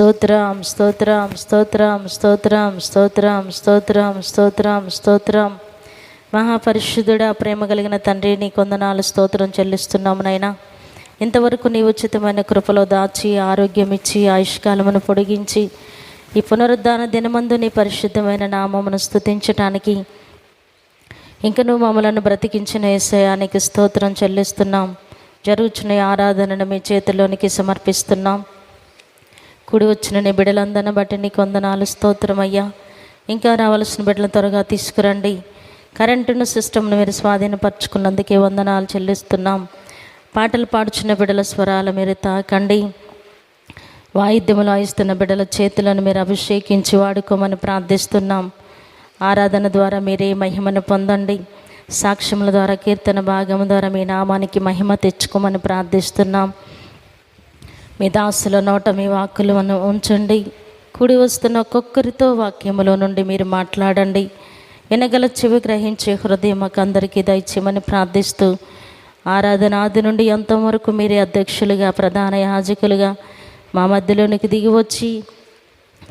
స్తోత్రం స్తోత్రం స్తోత్రం స్తోత్రం స్తోత్రం స్తోత్రం స్తోత్రం స్తోత్రం. మహాపరిశుద్ధుడా, ప్రేమ కలిగిన తండ్రి, నీ కొందనాలు స్తోత్రం చెల్లిస్తున్నాము నైనా. ఇంతవరకు నీ ఉచితమైన కృపలో దాచి ఆరోగ్యం ఇచ్చి ఆయుష్కాలమును పొడిగించి ఈ పునరుద్ధాన దినమందు నీ పరిశుద్ధమైన నామమును స్తుతించటానికి ఇంకనూ మమ్మలను బ్రతికించిన యేసయ్యానికి స్తోత్రం చెల్లిస్తున్నాం. జరుగుచున్న ఆరాధనను మీ చేతిలోనికి సమర్పిస్తున్నాం. కూడి వచ్చిన నీ బిడ్డలందరిని బట్టి నీ కొందనాలు స్తోత్రమయ్యా. ఇంకా రావాల్సిన బిడ్డలు త్వరగా తీసుకురండి. కరెంటును సిస్టమ్ను మీరు స్వాధీనపరచుకున్నందుకే వందనాలు చెల్లిస్తున్నాం. పాటలు పాడుచున్న బిడ్డల స్వరాలు మీరు తాకండి. వాయిద్యములు వాయిస్తున్న బిడ్డల చేతులను మీరు అభిషేకించి వాడుకోమని ప్రార్థిస్తున్నాం. ఆరాధన ద్వారా మీరే మహిమను పొందండి. సాక్ష్యముల ద్వారా, కీర్తన భాగము ద్వారా మీ నామానికి మహిమ తెచ్చుకోమని ప్రార్థిస్తున్నాం. మీ దాసుల నోట మీ వాక్కులను ఉంచండి. కూడి వస్తున్న ఒక్కొక్కరితో వాక్యములో నుండి మీరు మాట్లాడండి. వినగల చెవి, గ్రహించే హృదయం మాకు అందరికీ దయచేయమని ప్రార్థిస్తూ, ఆరాధన ఆది నుండి అంతవరకు మీరే అధ్యక్షులుగా, ప్రధాన యాజకులుగా మా మధ్యలోనికి దిగి వచ్చి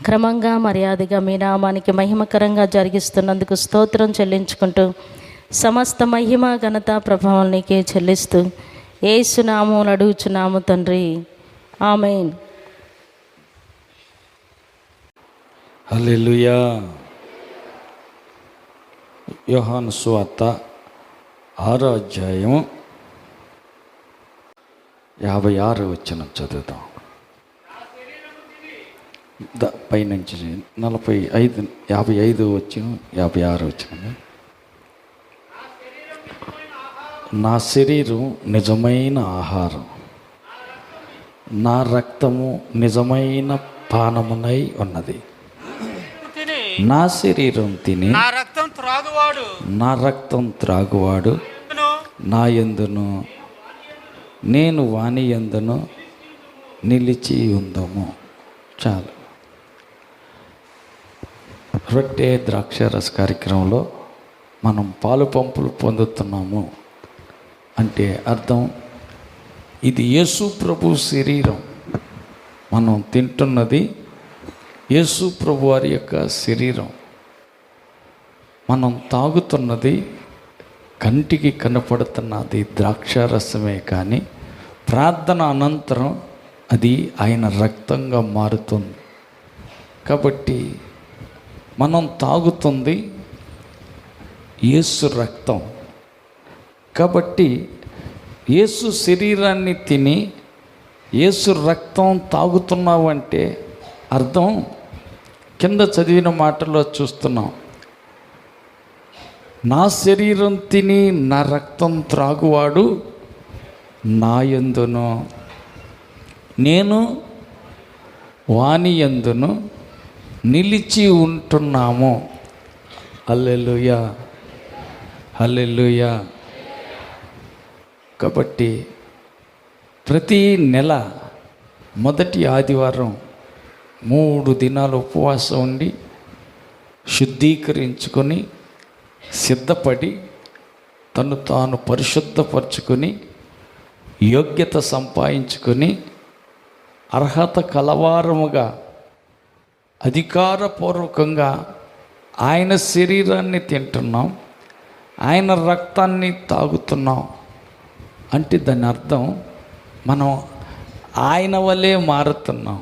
క్రమంగా మర్యాదగా మీ నామానికి మహిమకరంగా జరిగిస్తున్నందుకు స్తోత్రం చెల్లించుకుంటూ, సమస్త మహిమ ఘనత ప్రభావం నీకే చెల్లిస్తూ యేసు నామమున అడుగుచున్నాము తండ్రి, ఆమేన్. హల్లెలూయా. యోహాను సువార్త 6వ అధ్యాయం 56వ వచనం చదువుతాం. పైనుంచి 45, 55 వచనం, 56 వచనం. నా శరీరం నిజమైన ఆహారం, నా రక్తము నిజమైన పానమునై ఉన్నది. నా శరీరం తిని నా రక్తం త్రాగువాడు నా యందును, నేను వాని యందును నిలిచి ఉందము. చాలు. రొట్టె ద్రాక్షరస కార్యక్రమంలో మనం పాలు పంపులు పొందుతున్నాము అంటే అర్థం, ఇది యేసు ప్రభు శరీరం. మనం తింటున్నది యేసు ప్రభు వారి యొక్క శరీరం. మనం తాగుతున్నది కంటికి కనపడుతున్నది ద్రాక్షారసమే, కానీ ప్రార్థన అనంతరం అది ఆయన రక్తంగా మారుతుంది. కాబట్టి మనం తాగుతుంది యేసు రక్తం. కాబట్టి యేసు శరీరాన్ని తిని యేసు రక్తం తాగుతున్నావంటే అర్థం కింద చదివిన మాటలో చూస్తున్నాం. నా శరీరం తిని నా రక్తం త్రాగువాడు నా యందును, నేను వాని యందును నిలిచి ఉంటున్నాము. హల్లెలూయా, హల్లెలూయా. కాబట్టి ప్రతి నెల మొదటి ఆదివారం 3 దినాలు ఉపవాసం ఉండి శుద్ధీకరించుకొని సిద్ధపడి తను తాను పరిశుద్ధపరచుకొని యోగ్యత సంపాదించుకొని అర్హత కలవారముగా అధికారపూర్వకంగా ఆయన శరీరాన్ని తింటున్నాం, ఆయన రక్తాన్ని తాగుతున్నాం. అంటే దాని అర్థం మనం ఆయన వలె మారుతున్నాం.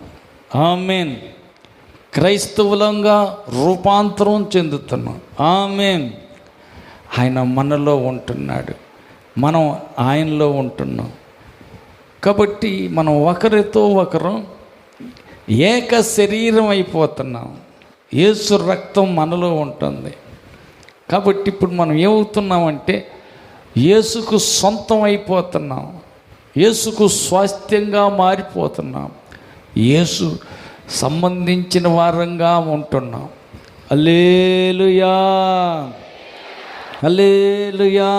ఆమేన్. క్రైస్తవులంగా రూపాంతరం చెందుతున్నాం. ఆమేన్. ఆయన మనలో ఉంటున్నాడు, మనం ఆయనలో ఉంటున్నాం. కాబట్టి మనం ఒకరితో ఒకరు ఏక శరీరం అయిపోతున్నాం. యేసు రక్తం మనలో ఉంటుంది. కాబట్టి ఇప్పుడు మనం ఏమవుతున్నామంటే యేసుకు సొంతం అయిపోతున్నాం, యేసుకు స్వాస్థ్యంగా మారిపోతున్నాం, యేసు సంబంధించిన వారంగా ఉంటున్నాం. హల్లెలూయా, హల్లెలూయా.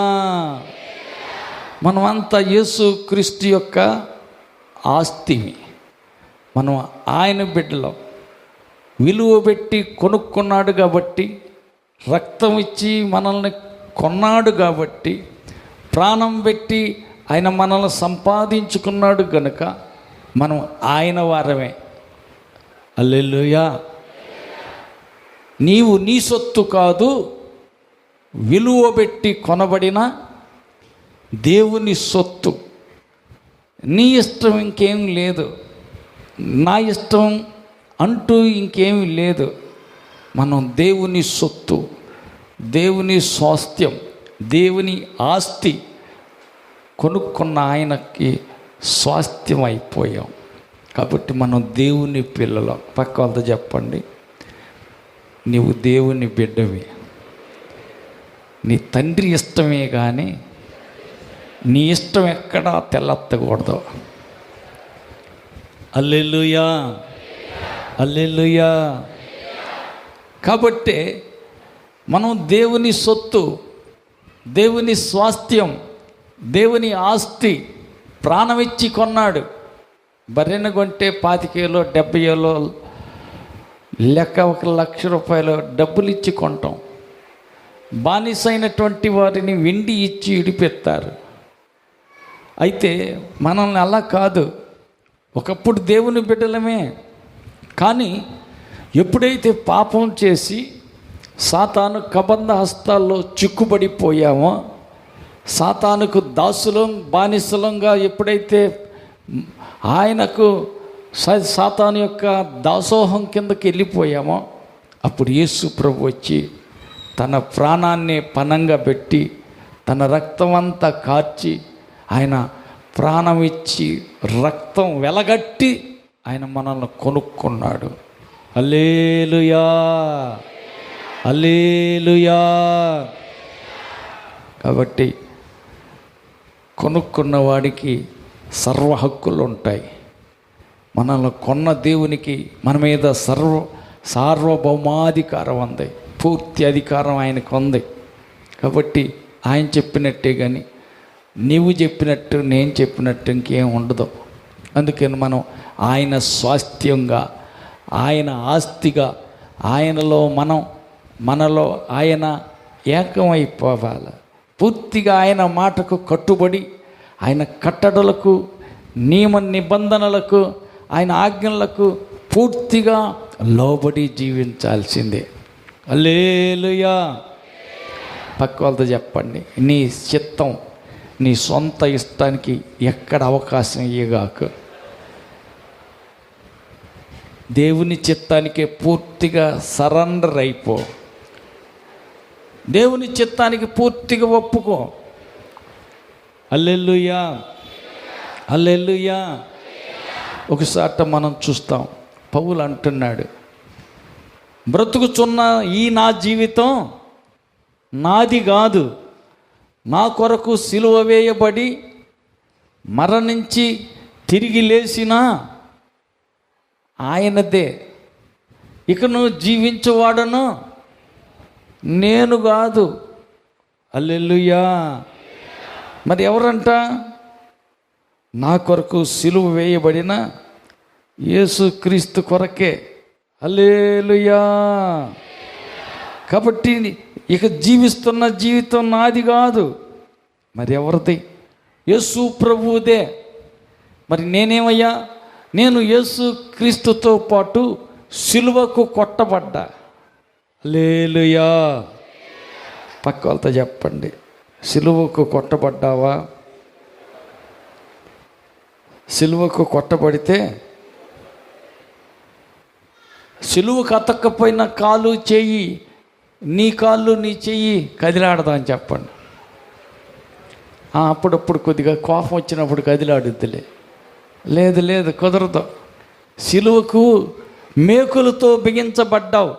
మనమంతా యేసు క్రీస్తు యొక్క ఆస్తివి. మనం ఆయన బిడ్డలం. విలువ పెట్టి కొనుక్కున్నాడు కాబట్టి, రక్తం ఇచ్చి మనల్ని కొన్నాడు కాబట్టి, ప్రాణం పెట్టి ఆయన మనల్ని సంపాదించుకున్నాడు గనుక మనం ఆయన వారమే. హల్లెలూయా. నీవు నీ సొత్తు కాదు, విలువ పెట్టి కొనబడిన దేవుని సొత్తు. నీ ఇష్టం ఇంకేం లేదు, నా ఇష్టం అంటూ ఇంకేమీ లేదు. మనం దేవుని సొత్తు, దేవుని స్వాస్థ్యం, దేవుని ఆస్తి కొనుక్కున్న ఆయనకి స్వాస్థ్యం అయిపోయాం. కాబట్టి మనం దేవుని పిల్లలం. పక్క వాళ్ళతో చెప్పండి, నీవు దేవుని బిడ్డవి. నీ తండ్రి ఇష్టమే కానీ నీ ఇష్టం ఎక్కడా తెల్లెత్తకూడదు. హల్లెలూయా, హల్లెలూయా. కాబట్టి మనం దేవుని సొత్తు, దేవుని స్వాస్థ్యం, దేవుని ఆస్తి. ప్రాణమిచ్చి కొన్నాడు. బర్రెను కొంటే 25,000 70,000 లెక్క, 1,00,000 రూపాయలు డబ్బులు ఇచ్చి కొంటాం. బానిసైనటువంటి వారిని వెండి ఇచ్చి ఇడిపెత్తారు. అయితే మనల్ని అలా కాదు. ఒకప్పుడు దేవుని బిడ్డలమే, కానీ ఎప్పుడైతే పాపం చేసి సాతాను కబంధ హస్తాల్లో చిక్కుబడిపోయామో, సాతానుకు దాసులం, బానిసలంగా ఎప్పుడైతే ఆయనకు సాతాను యొక్క దాసోహం కిందకి వెళ్ళిపోయామో, అప్పుడు యేసు ప్రభు వచ్చి తన ప్రాణాన్ని పణంగా పెట్టి తన రక్తం అంతా కార్చి ఆయన ప్రాణం ఇచ్చి రక్తం వెలగట్టి ఆయన మనల్ని కొనుక్కున్నాడు. హల్లెలూయా, హల్లెలూయా. కాబట్టి కొనుక్కున్న వాడికి సర్వ హక్కులు ఉంటాయి. మనల్ని కొన్న దేవునికి మన మీద సార్వభౌమాధికారం ఉంది, పూర్తి అధికారం ఆయనకు ఉంది. కాబట్టి ఆయన చెప్పినట్టే కానీ నీవు చెప్పినట్టు నేను చెప్పినట్టు ఇంకేం ఉండదు. అందుకని మనం ఆయన స్వాస్థ్యంగా, ఆయన ఆస్తిగా, ఆయనలో మనలో ఆయన ఏకమైపోవాలి. పూర్తిగా ఆయన మాటకు కట్టుబడి, ఆయన కట్టడలకు, నియమ నిబంధనలకు, ఆయన ఆజ్ఞలకు పూర్తిగా లోబడి జీవించాల్సిందే. హల్లెలూయా. పక్క వాళ్ళతో చెప్పండి, నీ చిత్తం నీ సొంత ఇష్టానికి ఎక్కడ అవకాశం ఇయ్యగాక. దేవుని చిత్తానికే పూర్తిగా సరెండర్ అయిపో. దేవుని చిత్తానికి పూర్తిగా ఒప్పుకో. హల్లెలూయా, హల్లెలూయా. ఒకసారి మనం చూస్తాం, పౌలు అంటున్నాడు, బ్రతుకుచున్న ఈ నా జీవితం నాది కాదు, నా కొరకు సిలువ వేయబడి మరణించి తిరిగి లేచిన ఆయనదే. ఇక నువ్వు జీవించేవాడను నేను కాదు. హల్లెలూయా. మరి ఎవరంట? నా కొరకు సిలువ వేయబడిన యేసుక్రీస్తు కొరకే. హల్లెలూయా. కాబట్టి ఇక జీవిస్తున్న జీవితం నాది కాదు, మరి ఎవరిది? యేసు ప్రభువుదే. మరి నేనేమయ్యా? నేను యేసు క్రీస్తుతో పాటు సిలువకు కొట్టబడ్డా. హల్లెలూయా. పక్క వాళ్ళతో చెప్పండి, సిలువకు కొట్టబడ్డావా? సిలువకు కొట్టబడితే సిలువకు అతక్కపోయిన కాలు చెయ్యి, నీ కాళ్ళు నీ చెయ్యి కదిలాడదా అని చెప్పండి. అప్పుడప్పుడు కొద్దిగా కోపం వచ్చినప్పుడు కదిలాడుద్దిలే. లేదు లేదు, కుదరదు. సిలువకు మేకులతో బిగించబడ్డావు.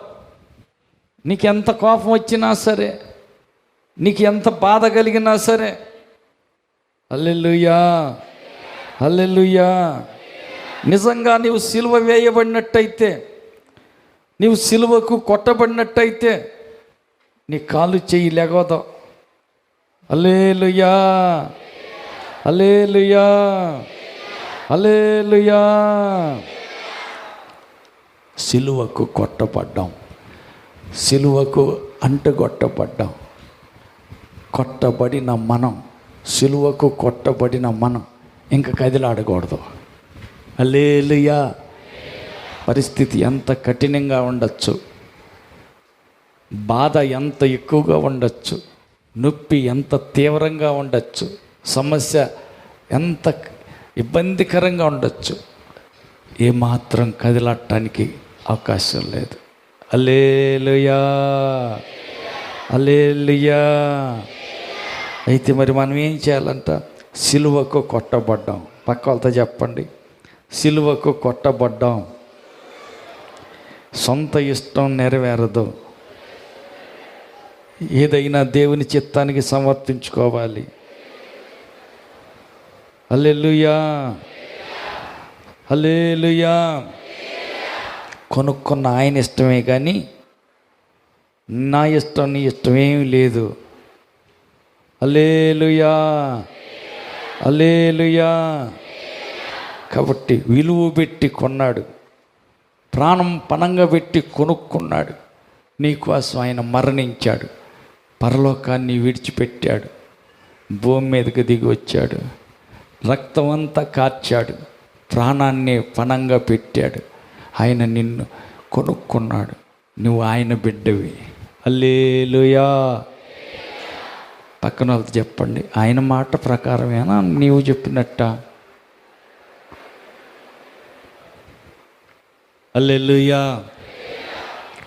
నీకెంత కోపం వచ్చినా సరే, నీకు ఎంత బాధ కలిగినా సరే. హల్లెలూయా, హల్లెలూయా. నిజంగా నీవు సిలువ వేయబడినట్టయితే, నీవు సిలువకు కొట్టబడినట్టయితే నీ కాలు చెయ్యి లేగదు. హల్లెలూయా, హల్లెలూయా, హల్లెలూయా. సిలువకు కొట్టబడ్డాం, సిలువకు అంటుకొట్టబడ్డాం. కొట్టబడిన మనం, సిలువకు కొట్టబడిన మనం ఇంకా కదిలాడకూడదు. హల్లెలూయా. పరిస్థితి ఎంత కఠినంగా ఉండొచ్చు, బాధ ఎంత ఎక్కువగా ఉండొచ్చు, నొప్పి ఎంత తీవ్రంగా ఉండొచ్చు, సమస్య ఎంత ఇబ్బందికరంగా ఉండొచ్చు, ఏమాత్రం కదిలటానికి అవకాశం లేదు. హల్లెలూయా, హల్లెలూయా. అయితే మరి మనం ఏం చేయాలంట? సిలువకు కొట్టబడ్డాం. పక్క వాళ్ళతో చెప్పండి, సిలువకు కొట్టబడ్డాం. సొంత ఇష్టం నెరవేరదు, ఏదైనా దేవుని చిత్తానికి సమర్పించుకోవాలి. హల్లెలూయా, హల్లెలూయా. కొనుక్కున్న ఆయన ఇష్టమే కానీ నా ఇష్టం నీ ఇష్టం ఏమీ లేదు. హల్లెలూయా, హల్లెలూయా. కాబట్టి విలువ పెట్టి కొన్నాడు, ప్రాణం పణంగా పెట్టి కొనుక్కున్నాడు. నీకోసం ఆయన మరణించాడు, పరలోకాన్ని విడిచిపెట్టాడు, భూమి మీదకి దిగి వచ్చాడు, రక్తం అంతా కార్చాడు, ప్రాణాన్ని పణంగా పెట్టాడు. ఆయన నిన్ను కొనుక్కున్నాడు, నువ్వు ఆయన బిడ్డవి. హల్లెలూయా. పక్కన వాళ్ళతో చెప్పండి, ఆయన మాట ప్రకారమేనా నీవు చెప్పినట్ట? హల్లెలూయా.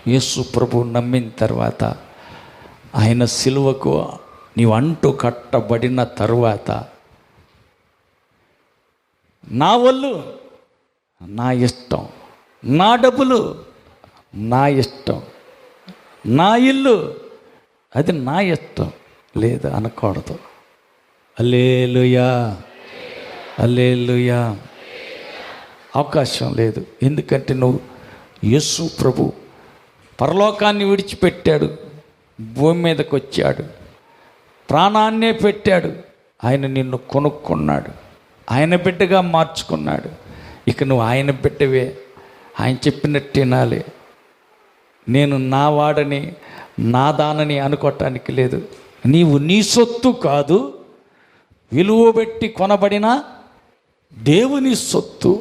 యేసు ప్రభువు నమ్మిన తర్వాత, ఆయన సిలువకు నీవు అంటూ కట్టబడిన తరువాత, నా వల్లు నా ఇష్టం, నా డబ్బులు నా ఇష్టం, నా ఇల్లు అది నా ఇష్టం లేదు అనకూడదు. హల్లెలూయా, హల్లెలూయా. అవకాశం లేదు. ఎందుకంటే నువ్వు యేసు ప్రభు పరలోకాన్ని విడిచిపెట్టాడు, భూమి మీదకి వచ్చాడు, ప్రాణాన్నే పెట్టాడు. ఆయన నిన్ను కొనుక్కున్నాడు, ఆయన బిడ్డగా మార్చుకున్నాడు. ఇక నువ్వు ఆయన బిడ్డవే, ఆయన చెప్పినట్టు వినాలి. నేను నా వాడని నా దానని అనుకోవటానికి లేదు. నీవు నీ సొత్తు కాదు, విలువ పెట్టి కొనబడిన దేవుని సొత్తు.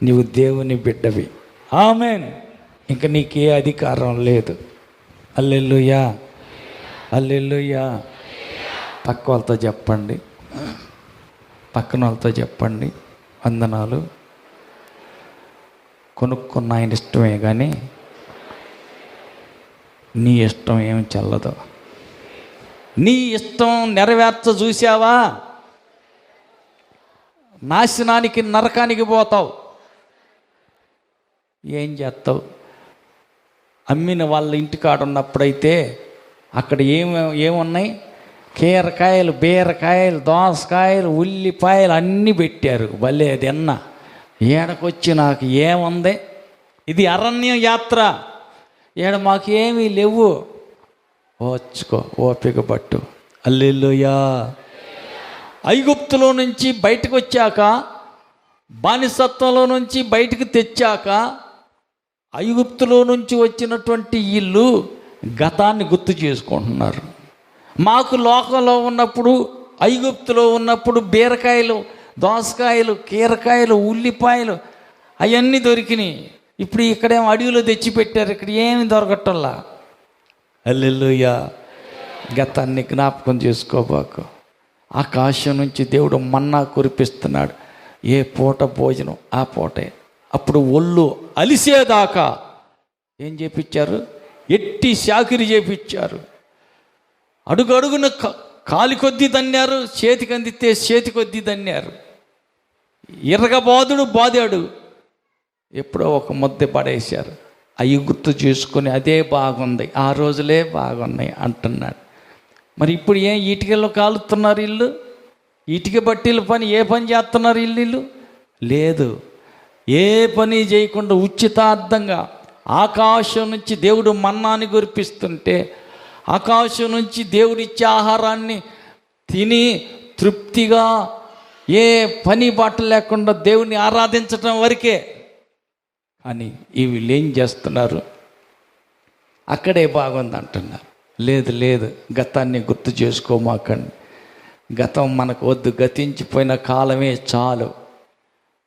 నీవు దేవుని బిడ్డవి. ఆమేన్. ఇంక నీకే అధికారం లేదు. హల్లెలూయా, హల్లెలూయా. పక్క వాళ్ళతో చెప్పండి, పక్కన వాళ్ళతో చెప్పండి, వందనాలు. కొనుక్కున్న ఆయన ఇష్టమే కానీ నీ ఇష్టం ఏమి చెల్లదు. నీ ఇష్టం నెరవేర్చ చూసావా, నాశనానికి నరకానికి పోతావు. ఏం చేస్తావు? అమ్మిన వాళ్ళ ఇంటికాడ ఉన్నప్పుడైతే అక్కడ ఏమున్నాయి? కీరకాయలు, బీరకాయలు, దోసకాయలు, ఉల్లిపాయలు అన్నీ పెట్టారు. భలే తిన్న. ఏడకొచ్చి నాకు ఏముంది? ఇది అరణ్య యాత్ర, ఏడ మాకేమీ లేవు. ఓర్చుకో, ఓపిక పట్టు. హల్లెలూయా. ఐగుప్తులో నుంచి బయటకు వచ్చాక, బానిసత్వంలో నుంచి బయటకు తెచ్చాక, ఐగుప్తులో నుంచి వచ్చినటువంటి వీళ్ళు గతాన్ని గుర్తు చేసుకుంటున్నారు. మాకు లోకంలో ఉన్నప్పుడు, ఐగుప్తులో ఉన్నప్పుడు బీరకాయలు, దోసకాయలు, కీరకాయలు, ఉల్లిపాయలు అవన్నీ దొరికినాయి. ఇప్పుడు ఇక్కడేమో అడవిలో తెచ్చిపెట్టారు, ఇక్కడ ఏమి దొరకటల్లా. హల్లెలూయా. గతాన్ని జ్ఞాపకం చేసుకోబాకు. ఆకాశం నుంచి దేవుడు మన్నా కురిపిస్తున్నాడు. ఏ పూట భోజనం ఆ పూటే. అప్పుడు ఒళ్ళు అలిసేదాకా ఏం చేపించారు? ఎట్టి చాకిరి చేపించారు. అడుగడుగున కాలి కొద్దీ దన్నారు, చేతికి అందితే చేతి కొద్దీ దన్నారు. ఇరగబాదుడు బాదాడు, ఎప్పుడో ఒక ముద్ద పడేశారు. అవి గుర్తు చేసుకొని అదే బాగుంది, ఆ రోజులే బాగున్నాయి అంటున్నాడు. మరి ఇప్పుడు ఏం ఇటుకల్లో కాలుతున్నారు ఇల్లు? ఇటుక బట్టీల పని ఏ పని చేస్తున్నారు ఇల్లు? లేదు. ఏ పని చేయకుండా ఉచితార్థంగా ఆకాశం నుంచి దేవుడు మన్నాని కురిపిస్తుంటే, ఆకాశం నుంచి దేవుడిచ్చే ఆహారాన్ని తిని తృప్తిగా ఏ పని బాట లేకుండా దేవుని ఆరాధించటం వరకే. అని వీళ్ళు ఏం చేస్తున్నారు? అక్కడే బాగుంది అంటున్నారు. లేదు లేదు, గతాన్ని గుర్తు చేసుకోమాకండి. గతం మనకు వద్దు, గతించిపోయిన కాలమే చాలు.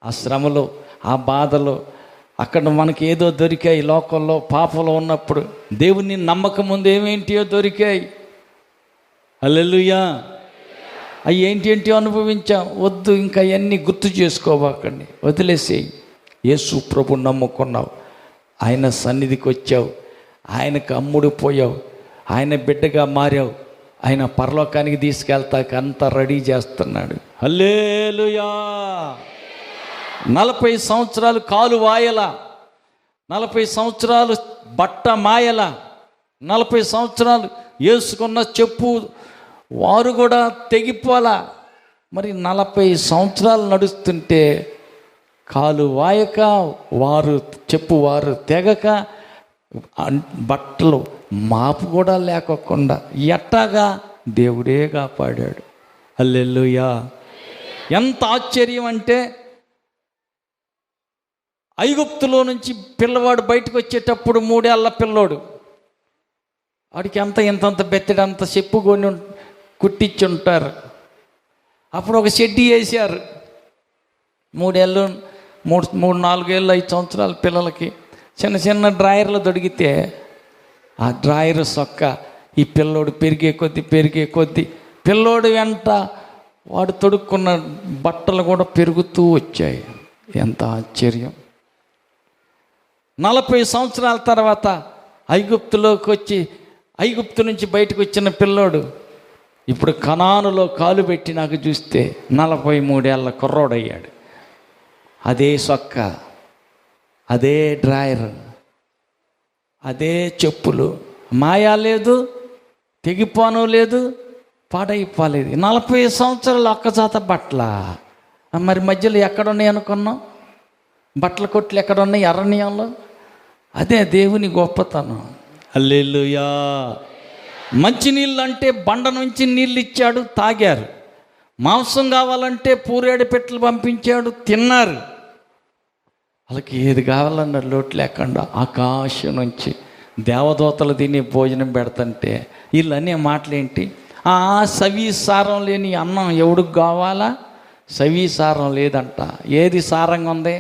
ఆ శ్రమలు, ఆ బాధలు, అక్కడ మనకి ఏదో దొరికాయి లోకంలో పాపంలో ఉన్నప్పుడు. దేవుని నమ్మకం ముందు ఏమేంటియో దొరికాయి. హల్లెలూయా. అవి ఏంటి అనుభవించాం. వద్దు, ఇంకా అవన్నీ గుర్తు చేసుకోవాకండి, వదిలేసేయి. యేసు ప్రభు నమ్ముకున్నావు, ఆయన సన్నిధికి వచ్చావు, ఆయనకు అమ్ముడు పోయావు, ఆయన బిడ్డగా మారావు, ఆయన పరలోకానికి తీసుకెళ్తాక అంతా రెడీ చేస్తున్నాడు. హల్లెలూయా. 40 సంవత్సరాలు కాలు వాయల, 40 సంవత్సరాలు బట్ట మాయల, 40 సంవత్సరాలు వేసుకున్న చెప్పు వారు కూడా తెగిపోలా. మరి 40 సంవత్సరాలు నడుస్తుంటే కాలు వాయక, వారు తెగక, బట్టలు మాపు కూడా లేకోకుండా ఎట్టాగా దేవుడే కాపాడాడు. హల్లెలూయా. ఎంత ఆశ్చర్యం అంటే, ఐగుప్తులో నుంచి పిల్లవాడు బయటకు వచ్చేటప్పుడు 3 ఏళ్ల పిల్లోడు, వాడికి ఇంతంత బెత్తడంత చెప్పు కొని కుట్టించి ఉంటారు. అప్పుడు ఒక షెడ్డి వేసారు. 3 ఏళ్ళు 4 ఏళ్ళు 5 సంవత్సరాల పిల్లలకి చిన్న చిన్న డ్రాయర్లు దొడిగితే ఆ డ్రాయర్ సొక్క ఈ పిల్లోడు పెరిగే కొద్దీ పిల్లోడు వెంట వాడు తొడుక్కున్న బట్టలు కూడా పెరుగుతూ వచ్చాయి. ఎంత ఆశ్చర్యం. 40 సంవత్సరాల తర్వాత ఐగుప్తులోకి వచ్చి, ఐగుప్తు నుంచి బయటకు వచ్చిన పిల్లోడు ఇప్పుడు కనానులో కాలు పెట్టి నాకు చూస్తే 43 ఏళ్ళ కుర్రోడయ్యాడు. అదే సొక్క, అదే డ్రాయర్, అదే చెప్పులు, మాయా లేదు, తెగిపోను లేదు, పాడైపోలేదు. 40 సంవత్సరాలు ఒక్కజాత బట్టల. మరి మధ్యలో ఎక్కడున్నాయి అనుకున్నాం? బట్టల కొట్లు ఎక్కడున్నాయి? అరణ్యంలో. అదే దేవుని గొప్పతనం. హల్లెలూయా. మంచినీళ్ళు అంటే బండ నుంచి నీళ్ళు ఇచ్చాడు, తాగారు. మాంసం కావాలంటే పూరేడు పెట్టెలు పంపించాడు, తిన్నారు. వాళ్ళకి ఏది కావాలన్న లోటు లేకుండా ఆకాశం నుంచి దేవదూతలు తిని భోజనం పెడతంటే వీళ్ళు అనే మాటలేంటి? సవి సారం లేని అన్నం ఎవడికి కావాలా? సవి సారం లేదంట. ఏది సారంగా ఉంది?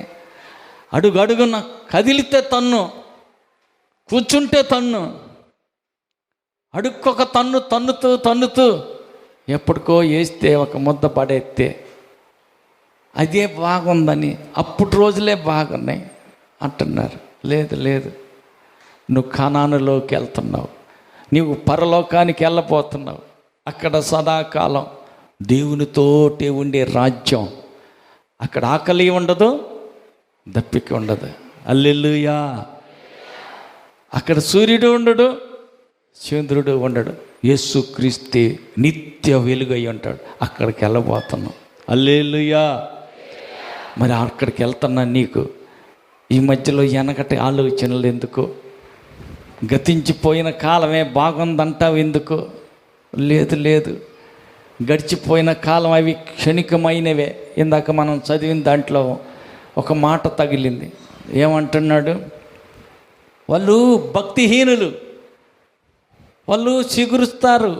అడుగడుగున కదిలితే తన్ను, కూర్చుంటే తన్ను, అడుక్కొక తన్నుతూ ఎప్పటికో వేస్తే ఒక ముద్ద పడేస్తే అదే బాగుందని, అప్పుడు రోజులే బాగున్నాయి అంటున్నారు. లేదు, నువ్వు కనానులోకి వెళ్తున్నావు, నీవు పరలోకానికి వెళ్ళబోతున్నావు. అక్కడ సదాకాలం దేవునితోటే ఉండే రాజ్యం. అక్కడ ఆకలి ఉండదు, దప్పిక ఉండదు. హల్లెలూయా. అక్కడ సూర్యుడు ఉండడు, చంద్రుడు ఉండడు. యేసుక్రీస్తే నిత్య వెలుగై ఉంటాడు. అక్కడికి వెళ్ళబోతున్నాం. హల్లెలూయా. మరి అక్కడికి వెళ్తున్నా నీకు ఈ మధ్యలో వెనకటి ఆలోచనలు ఎందుకు? గతించిపోయిన కాలమే బాగుందంటావు ఎందుకు? లేదు, గడిచిపోయిన కాలం అవి క్షణికమైనవే. ఇందాక మనం చదివిన దాంట్లో ఒక మాట తగిలింది. ఏమంటున్నాడు? వాళ్ళు భక్తిహీనులు, వాళ్ళు చిగురుస్తారు,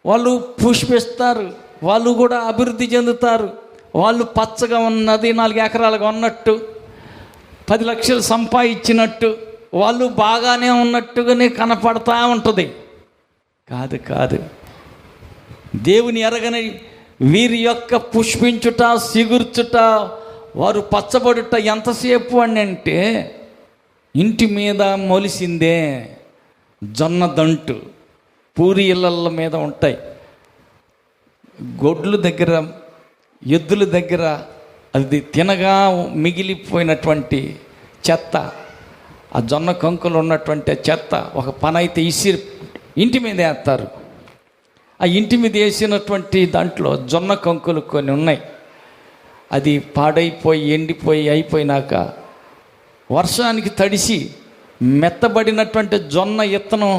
వాళ్ళు పుష్పిస్తారు, వాళ్ళు కూడా అభివృద్ధి చెందుతారు. వాళ్ళు పచ్చగా ఉన్నది 4 ఎకరాలుగా ఉన్నట్టు, 10 లక్షలు సంపాదించినట్టు, వాళ్ళు బాగానే ఉన్నట్టుగానే కనపడతా ఉంటుంది. కాదు, దేవుని ఎరగని వీరి యొక్క పుష్పించుట, సిగుర్చుట, వారు పచ్చబడుట ఎంతసేపు అని అంటే, ఇంటి మీద మొలిసిందే జొన్న దంటు పూరి ఇళ్ళ మీద ఉంటాయి. గొడ్ల దగ్గర, ఎద్దుల దగ్గర అది తినగా మిగిలిపోయినటువంటి చెత్త, ఆ జొన్న కంకులు ఉన్నటువంటి చెత్త ఒక పని అయితే ఇసిరి ఇంటి మీద వేస్తారు. ఆ ఇంటి మీద వేసినటువంటి దాంట్లో జొన్న కంకులు కొన్ని ఉన్నాయి. అది పాడైపోయి ఎండిపోయి అయిపోయినాక వర్షానికి తడిసి మెత్తబడినటువంటి జొన్న ఇత్తనం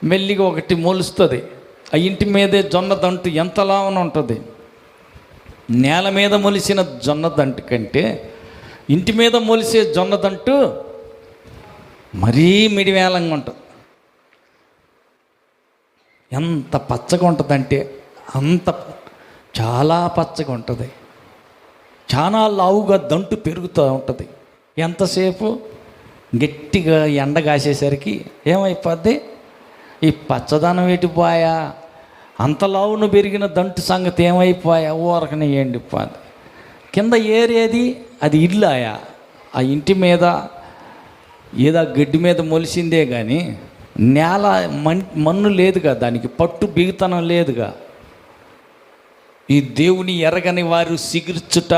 మెల్లిగా ఒకటి మొలుస్తుంది. ఆ ఇంటి మీదే జొన్న దంటు ఎంతలాగా ఉంటుంది. నేల మీద మొలిసిన జొన్న దంటు కంటే ఇంటి మీద మొలిసే జొన్న దంటు మరీ మిడివేలంగా ఉంటుంది. ఎంత పచ్చగా ఉంటుందంటే అంత చాలా పచ్చగా ఉంటుంది. చాలా లావుగా దంటు పెరుగుతూ ఉంటుంది. ఎంతసేపు? గట్టిగా ఎండ కాసేసరికి ఏమైపోద్ది? ఈ పచ్చదనం ఎటుపోయా, అంతలావును పెరిగిన దంటు సంగతి ఏమైపోయా, ఊరకనే ఎండిపోద్ది. కింద ఏరేది అది ఇల్లాయా, ఆ ఇంటి మీద ఏదో గడ్డి మీద మొలిసిందే కానీ నేల మన్ను లేదుగా, దానికి పట్టు బిగుతనం లేదుగా. ఈ దేవుని ఎరగని వారు సిగుర్చుట,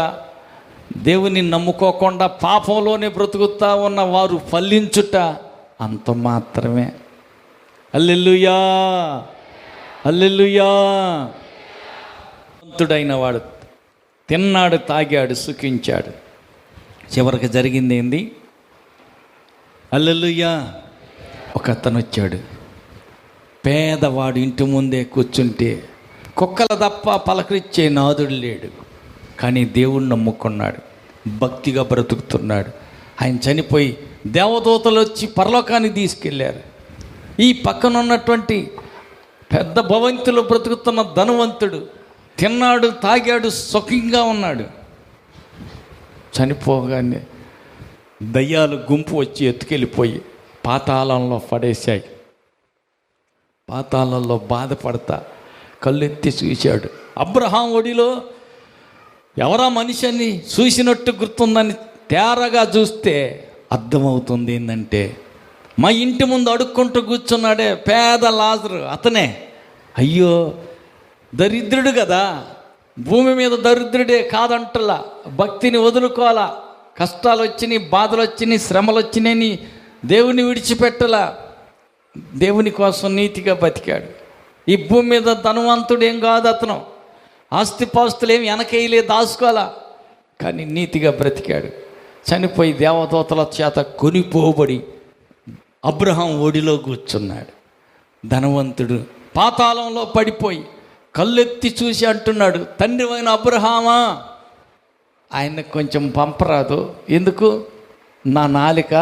దేవుని నమ్ముకోకుండా పాపంలోనే బ్రతుకుతా ఉన్న వారు ఫలించుట అంత మాత్రమే. హల్లెలూయా, హల్లెలూయా. భగవంతుడైన వాడు తిన్నాడు, తాగాడు, సుఖించాడు. చివరికి జరిగింది ఏంది? హల్లెలూయా. ఒక అతను వచ్చాడు, పేదవాడు ఇంటి ముందే కూర్చుంటే కుక్కల తప్ప పలకరించే నాదుడు లేడు. కానీ దేవుణ్ణి నమ్ముకున్నాడు, భక్తిగా బ్రతుకుతున్నాడు. ఆయన చనిపోయి దేవదూతలు వచ్చి పరలోకానికి తీసుకెళ్ళారు. ఈ పక్కన ఉన్నటువంటి పెద్ద భవంతిలో బ్రతుకుతున్న ధనవంతుడు తిన్నాడు, తాగాడు, సుఖంగా ఉన్నాడు. చనిపోగానే దయ్యాలు గుంపు వచ్చి ఎత్తుకెళ్ళిపోయి పాతాళంలో పడేశాయి. పాతాళంలో బాధపడతా కళ్ళెత్తి చూశాడు. అబ్రహాం ఒడిలో ఎవరా మనిషిని చూసినట్టు గుర్తుందని తేరగా చూస్తే అర్థమవుతుంది ఏంటంటే, మా ఇంటి ముందు అడుక్కుంటూ కూర్చున్నాడే పేద లాజరు, అతనే. అయ్యో, దరిద్రుడు కదా, భూమి మీద దరిద్రుడే కాదంటలా, భక్తిని వదులుకోవాలా. కష్టాలు వచ్చినాయి, బాధలు వచ్చినాయి, శ్రమలు వచ్చినాయి, దేవుని విడిచిపెట్టలా. దేవుని కోసం నీతిగా బతికాడు. ఈ భూమి మీద ధనవంతుడు ఏం కాదు అతను, ఆస్తిపాస్తులు ఏమి వెనకేయలే, దాచుకోవాలా. కానీ నీతిగా బ్రతికాడు. చనిపోయి దేవదూతల చేత కొనిపోబడి అబ్రహాం ఒడిలో కూర్చున్నాడు. ధనవంతుడు పాతాళంలో పడిపోయి కళ్ళెత్తి చూసి అంటున్నాడు, తండ్రి అయిన అబ్రహామా, ఆయన కొంచెం పంపరాదు, ఎందుకు? నా నాలిక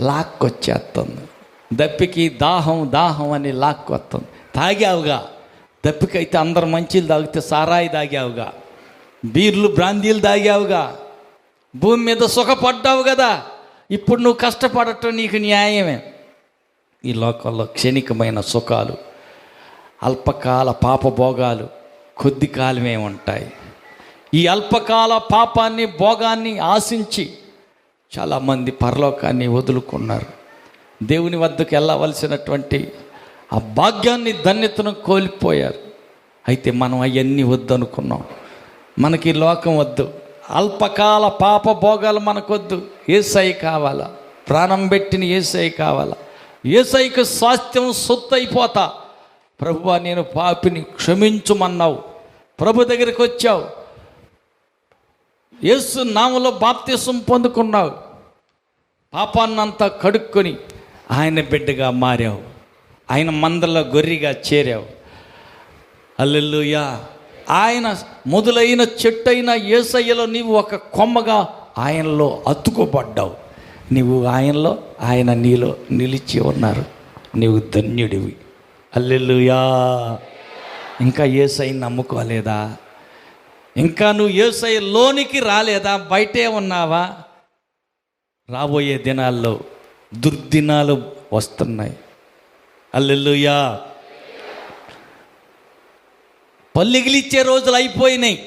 లాక్కొచ్చేస్తుంది, దప్పికి దాహం దాహం అని లాక్కొస్తుంది. తాగావుగా, దప్పికైతే అందరు మంచిలు తాగితే సారాయి తాగావుగా, బీర్లు బ్రాందీలు తాగావుగా, భూమి మీద సుఖపడ్డావు కదా, ఇప్పుడు నువ్వు కష్టపడటం నీకు న్యాయమే. ఈ లోకంలో క్షణికమైన సుఖాలు, అల్పకాల పాపభోగాలు కొద్ది కాలమే ఉంటాయి. ఈ అల్పకాల పాపాన్ని, భోగాన్ని ఆశించి చాలామంది పరలోకాన్ని వదులుకున్నారు. దేవుని వద్దకు వెళ్ళవలసినటువంటి ఆ భాగ్యాన్ని, ధన్యతను కోల్పోయారు. అయితే మనం అవన్నీ వద్దనుకున్నాం. మనకి లోకం వద్దు, అల్పకాల పాప భోగాలు మనకొద్దు. యేసయ్య కావాలా, ప్రాణం పెట్టిన యేసయ్య కావాలా. యేసయ్యకు స్వాస్థ్యం సొత్తు అయిపోతా. ప్రభువా, నేను పాపిని, క్షమించుమన్నావు. ప్రభు దగ్గరికి వచ్చావు, యేసు నామములో బాప్తిసం పొందుకున్నావు, పాపాన్నంతా కడుక్కొని ఆయన బిడ్డగా మారావు, ఆయన మందలో గొర్రెగా చేరావు. హల్లెలూయా. ఆయన మొదలైన చెట్టైన యేసయ్యలో నీవు ఒక కొమ్మగా ఆయనలో అతుకోబడ్డావు. నీవు ఆయనలో, ఆయన నీలో నిలిచి ఉన్నారు. నీవు ధన్యుడివి. హల్లెలూయా. ఇంకా యేసయ్యని నమ్ముకోలేదా? ఇంకా నువ్వు యేసయ్యలోనికి రాలేదా? బయటే ఉన్నావా? రాబోయే దినాల్లో దుర్దినాలు వస్తున్నాయి. హల్లెలూయా. పల్లిగిలిచ్చే రోజులు అయిపోయినాయి.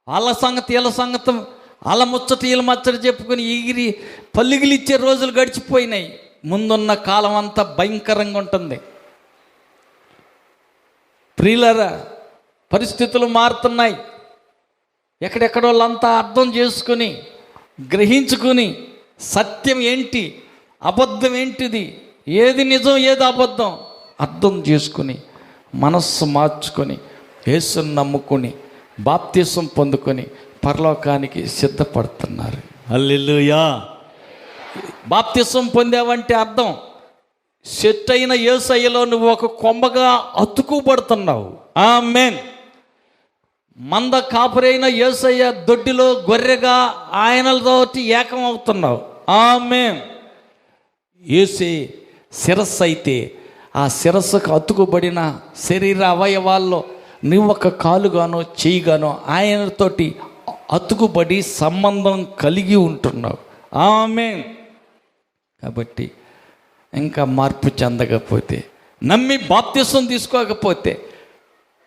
వాళ్ళ సంగతి వీళ్ళ సంగతి, వాళ్ళ ముచ్చట వీళ్ళ ముచ్చట చెప్పుకొని ఎగిరి పల్లిగిలిచ్చే రోజులు గడిచిపోయినాయి. ముందున్న కాలం అంతా భయంకరంగా ఉంటుంది. ప్రియులారా, పరిస్థితులు మారుతున్నాయి. ఎక్కడెక్కడ వాళ్ళంతా అర్థం చేసుకుని, గ్రహించుకుని, సత్యం ఏంటి, అబద్ధం ఏంటిది, ఏది నిజం, ఏది అబద్ధం అర్థం చేసుకుని, మనస్సు మార్చుకొని, యేసుని నమ్ముకొని, బాప్తిసం పొందుకొని పరలోకానికి సిద్ధపడుతున్నారు. హల్లెలూయా. బాప్తిసం పొందావంటే అర్థం, సెట్ అయిన యేసయ్యలో నువ్వు ఒక కొమ్మగా అతుకుపడుతున్నావు. ఆమేన్. మంద కాపురైన యేసయ్య దొడ్డిలో గొర్రెగా ఆయనతోటి ఏకమవుతున్నావు. ఆమేన్. యేసే శిరస్సు అయితే ఆ శిరస్సుకు అతుకుబడిన శరీర అవయవాల్లో నువ్వు ఒక కాలుగానో చేయిగానో ఆయనతోటి అతుకుబడి సంబంధం కలిగి ఉంటున్నావు. ఆమేన్. కాబట్టి ఇంకా మార్పు చెందకపోతే, నమ్మి బాప్తిసం తీసుకోకపోతే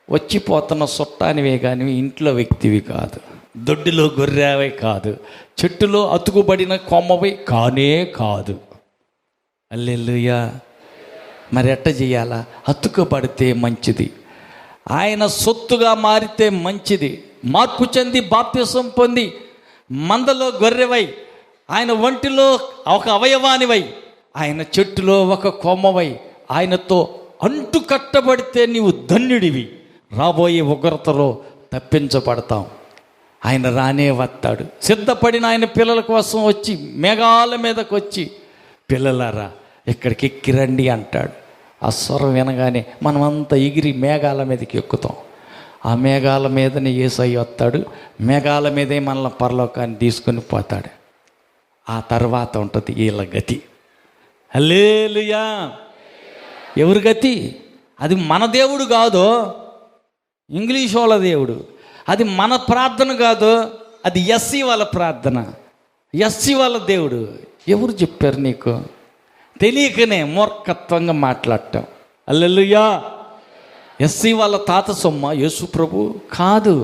వచ్చిపోతున్న చుట్టానివే కానీ ఇంట్లో వ్యక్తివి కాదు, దొడ్డిలో గొర్రెవే కాదు, చెట్టులో అతుకుబడిన కొమ్మవి కానే కాదు. హల్లెలూయా. మరి ఎట్ట చేయాలా? అతుకుబడితే మంచిది, ఆయన సొత్తుగా మారితే మంచిది. మార్పు చెంది బాప్తిసం పొంది మందలో గొర్రెవై, ఆయన ఒంటిలో ఒక అవయవానివై, ఆయన చెట్టులో ఒక కొమ్మవై, ఆయనతో అంటు కట్టబడితే నీవు ధన్యుడివి. రాబోయే ఉగ్రతలో తప్పించబడతాం. ఆయన రానే వస్తాడు. సిద్ధపడిన ఆయన పిల్లల కోసం వచ్చి మేఘాల మీదకి వచ్చి, పిల్లలారా ఇక్కడికి ఎక్కిరండి అంటాడు. ఆ స్వరం వినగానే మనమంతా ఎగిరి మేఘాల మీదకి ఎక్కుతాం. ఆ మేఘాల మీదనే యేసయ్య వస్తాడు. మేఘాల మీదే మనల్ని పరలోకాన్ని తీసుకొని పోతాడు. ఆ తర్వాత ఉంటుంది వీళ్ళ గతి. హల్లెలూయా. ఎవరి గతి? అది మన దేవుడు కాదు, ఇంగ్లీష్ వాళ్ళ దేవుడు. అది మన ప్రార్థన కాదు, అది ఎస్సీ వాళ్ళ ప్రార్థన, ఎస్సీ వాళ్ళ దేవుడు. ఎవరు చెప్పారు నీకు? తెలియకనే మూర్ఖత్వంగా మాట్లాడటం. హల్లెలూయా. ఎస్సీ వాళ్ళ తాత సొమ్మ యేసు ప్రభు కాదు.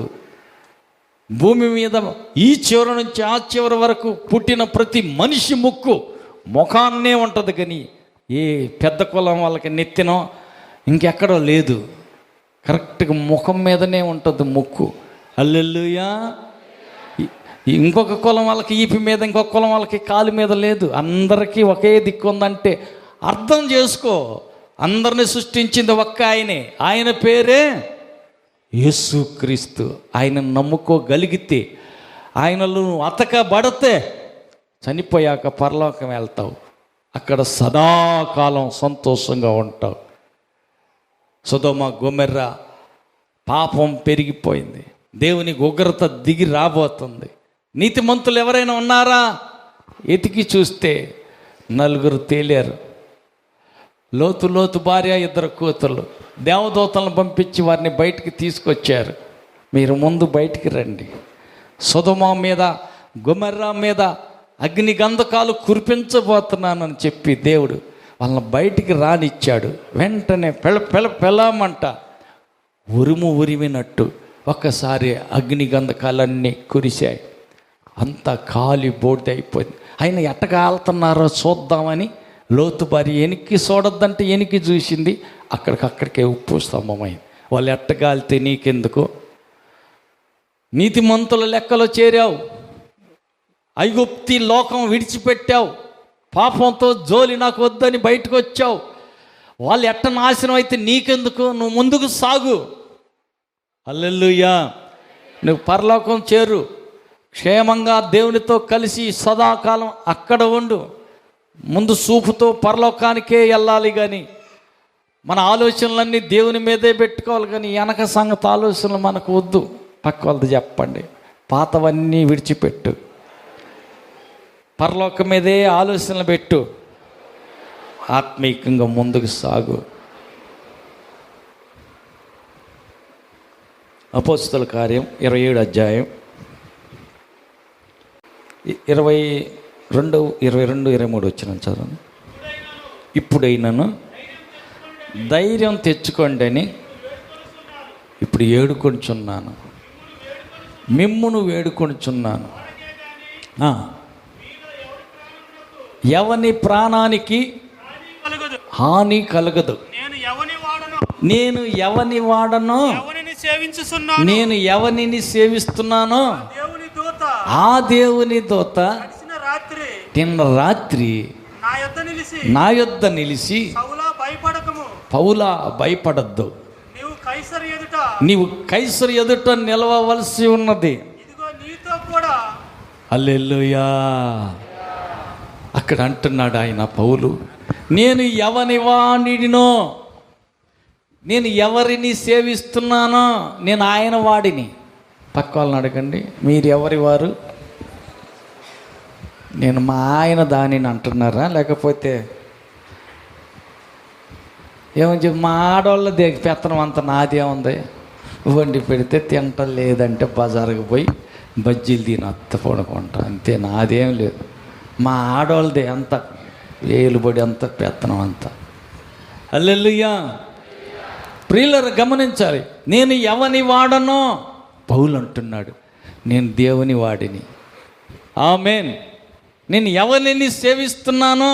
భూమి మీద ఈ చివరి నుంచి ఆ చివరి వరకు పుట్టిన ప్రతి మనిషి ముఖాన్నే ఉంటుంది, కానీ ఏ పెద్ద కులం వాళ్ళకి నెత్తినో ఇంకెక్కడో లేదు. కరెక్ట్గా ముఖం మీదనే ఉంటుంది ముక్కు. హల్లెలూయా. ఇంకొక కులం వాళ్ళకి ఈపి మీద, ఇంకొక కులం వాళ్ళకి కాలు మీద లేదు. అందరికీ ఒకే దిక్కు ఉందంటే అర్థం చేసుకో. అందరిని సృష్టించింది ఒక్క ఆయనే. ఆయన పేరే యేసుక్రీస్తు. ఆయన నమ్ముకోగలిగితే, ఆయనలో అతకబడితే చనిపోయాక పరలోకం వెళ్తావు. అక్కడ సదాకాలం సంతోషంగా ఉంటావు. సొదొమ గొమొర్ర పాపం పెరిగిపోయింది, దేవుని ఉగ్రత దిగి రాబోతుంది. నీతిమంతులు ఎవరైనా ఉన్నారా? ఎతికి చూస్తే నలుగురు తేలారు. లోతు భార్య, 2 కూతుళ్ళు. దేవదూతలను పంపించి వారిని బయటికి తీసుకొచ్చారు. మీరు ముందు బయటికి రండి. సొదొమ మీద గొమొర్ర మీద అగ్ని గంధకాలు కురిపించబోతున్నానని చెప్పి దేవుడు వాళ్ళని బయటికి రానిచ్చాడు. వెంటనే పెళ్ళమంట ఉరిమినట్టు ఒక్కసారి అగ్ని గంధకాలన్నీ కురిశాయి. అంతా కాలి బోడిదైపోయింది. ఆయన ఎట్ట కాలుతున్నారో చూద్దామని లోతు భార్య ఎనికి చూడొద్దంటే ఎనికి చూసింది. అక్కడికక్కడికే ఉప్పు స్తంభమైంది. వాళ్ళు ఎట్ట కాలితే నీకెందుకు? నీతిమంతుల లెక్కలో చేరావు, ఐగుప్తి లోకం విడిచిపెట్టావు, పాపంతో జోలి నాకు వద్దని బయటకు వచ్చావు. వాళ్ళు ఎట్ట నాశనం అయితే నీకెందుకు? నువ్వు ముందుకు సాగు. హల్లెలూయా. నువ్వు పరలోకం చేరు, క్షేమంగా దేవునితో కలిసి సదాకాలం అక్కడ ఉండు. ముందు చూపుతో పరలోకానికే వెళ్ళాలి, కానీ మన ఆలోచనలన్నీ దేవుని మీదే పెట్టుకోవాలి. కానీ వెనక సంగతి ఆలోచనలు మనకు వద్దు. పక్క వాళ్ళది చెప్పండి, పాతవన్నీ విడిచిపెట్టు, పరలోకం మీదే ఆలోచనలు పెట్టు, ఆత్మీయంగా ముందుకు సాగు. అపోస్తల కార్యం 27 అధ్యాయం 22, 23 వచ్చిన చదువు. ఇప్పుడైనాను ధైర్యం తెచ్చుకోండి అని ఇప్పుడు ఏడుకొనిచున్నాను, మిమ్మును వేడుకొనిచున్నాను. ఎవని ప్రాణానికి హాని కలగదు. నేను ఎవని వాడనో, నేను ఎవరిని సేవిస్తున్నానో ఆ దేవుని దూత నిన్న రాత్రి నా యొద్ద నిలిచి, పౌలా భయపడద్దు, నీవు కైసరు ఎదుట నిలవవలసి ఉన్నది. హల్లెలూయా. అక్కడ అంటున్నాడు ఆయన పౌలు, నేను ఎవని వాడినో, నేను ఎవరిని సేవిస్తున్నానో, నేను ఆయన వాడిని. పక్క వాళ్ళని అడగండి, మీరు ఎవరి వారు? నేను మా ఆయన దానిని అంటున్నారా? లేకపోతే ఏమని చెప్పి మా ఆడవాళ్ళ పెత్తనం అంత నాదే ఉంది, వండి పెడితే తింటం లేదంటే బజారుకు పోయి బజ్జీలు తిని అత్త పడుకుంటా, అంతే, నాదేం లేదు. మా ఆడవాళ్ళదే అంత. ఏలుబడి అంత పెత్తనం అంతా. హల్లెలూయా. ప్రియులారా గమనించాలి, నేను ఎవని వాడనో పౌలు అంటున్నాడు, నేను దేవుని వాడిని. ఆమేన్. నేను ఎవరిని సేవిస్తున్నానో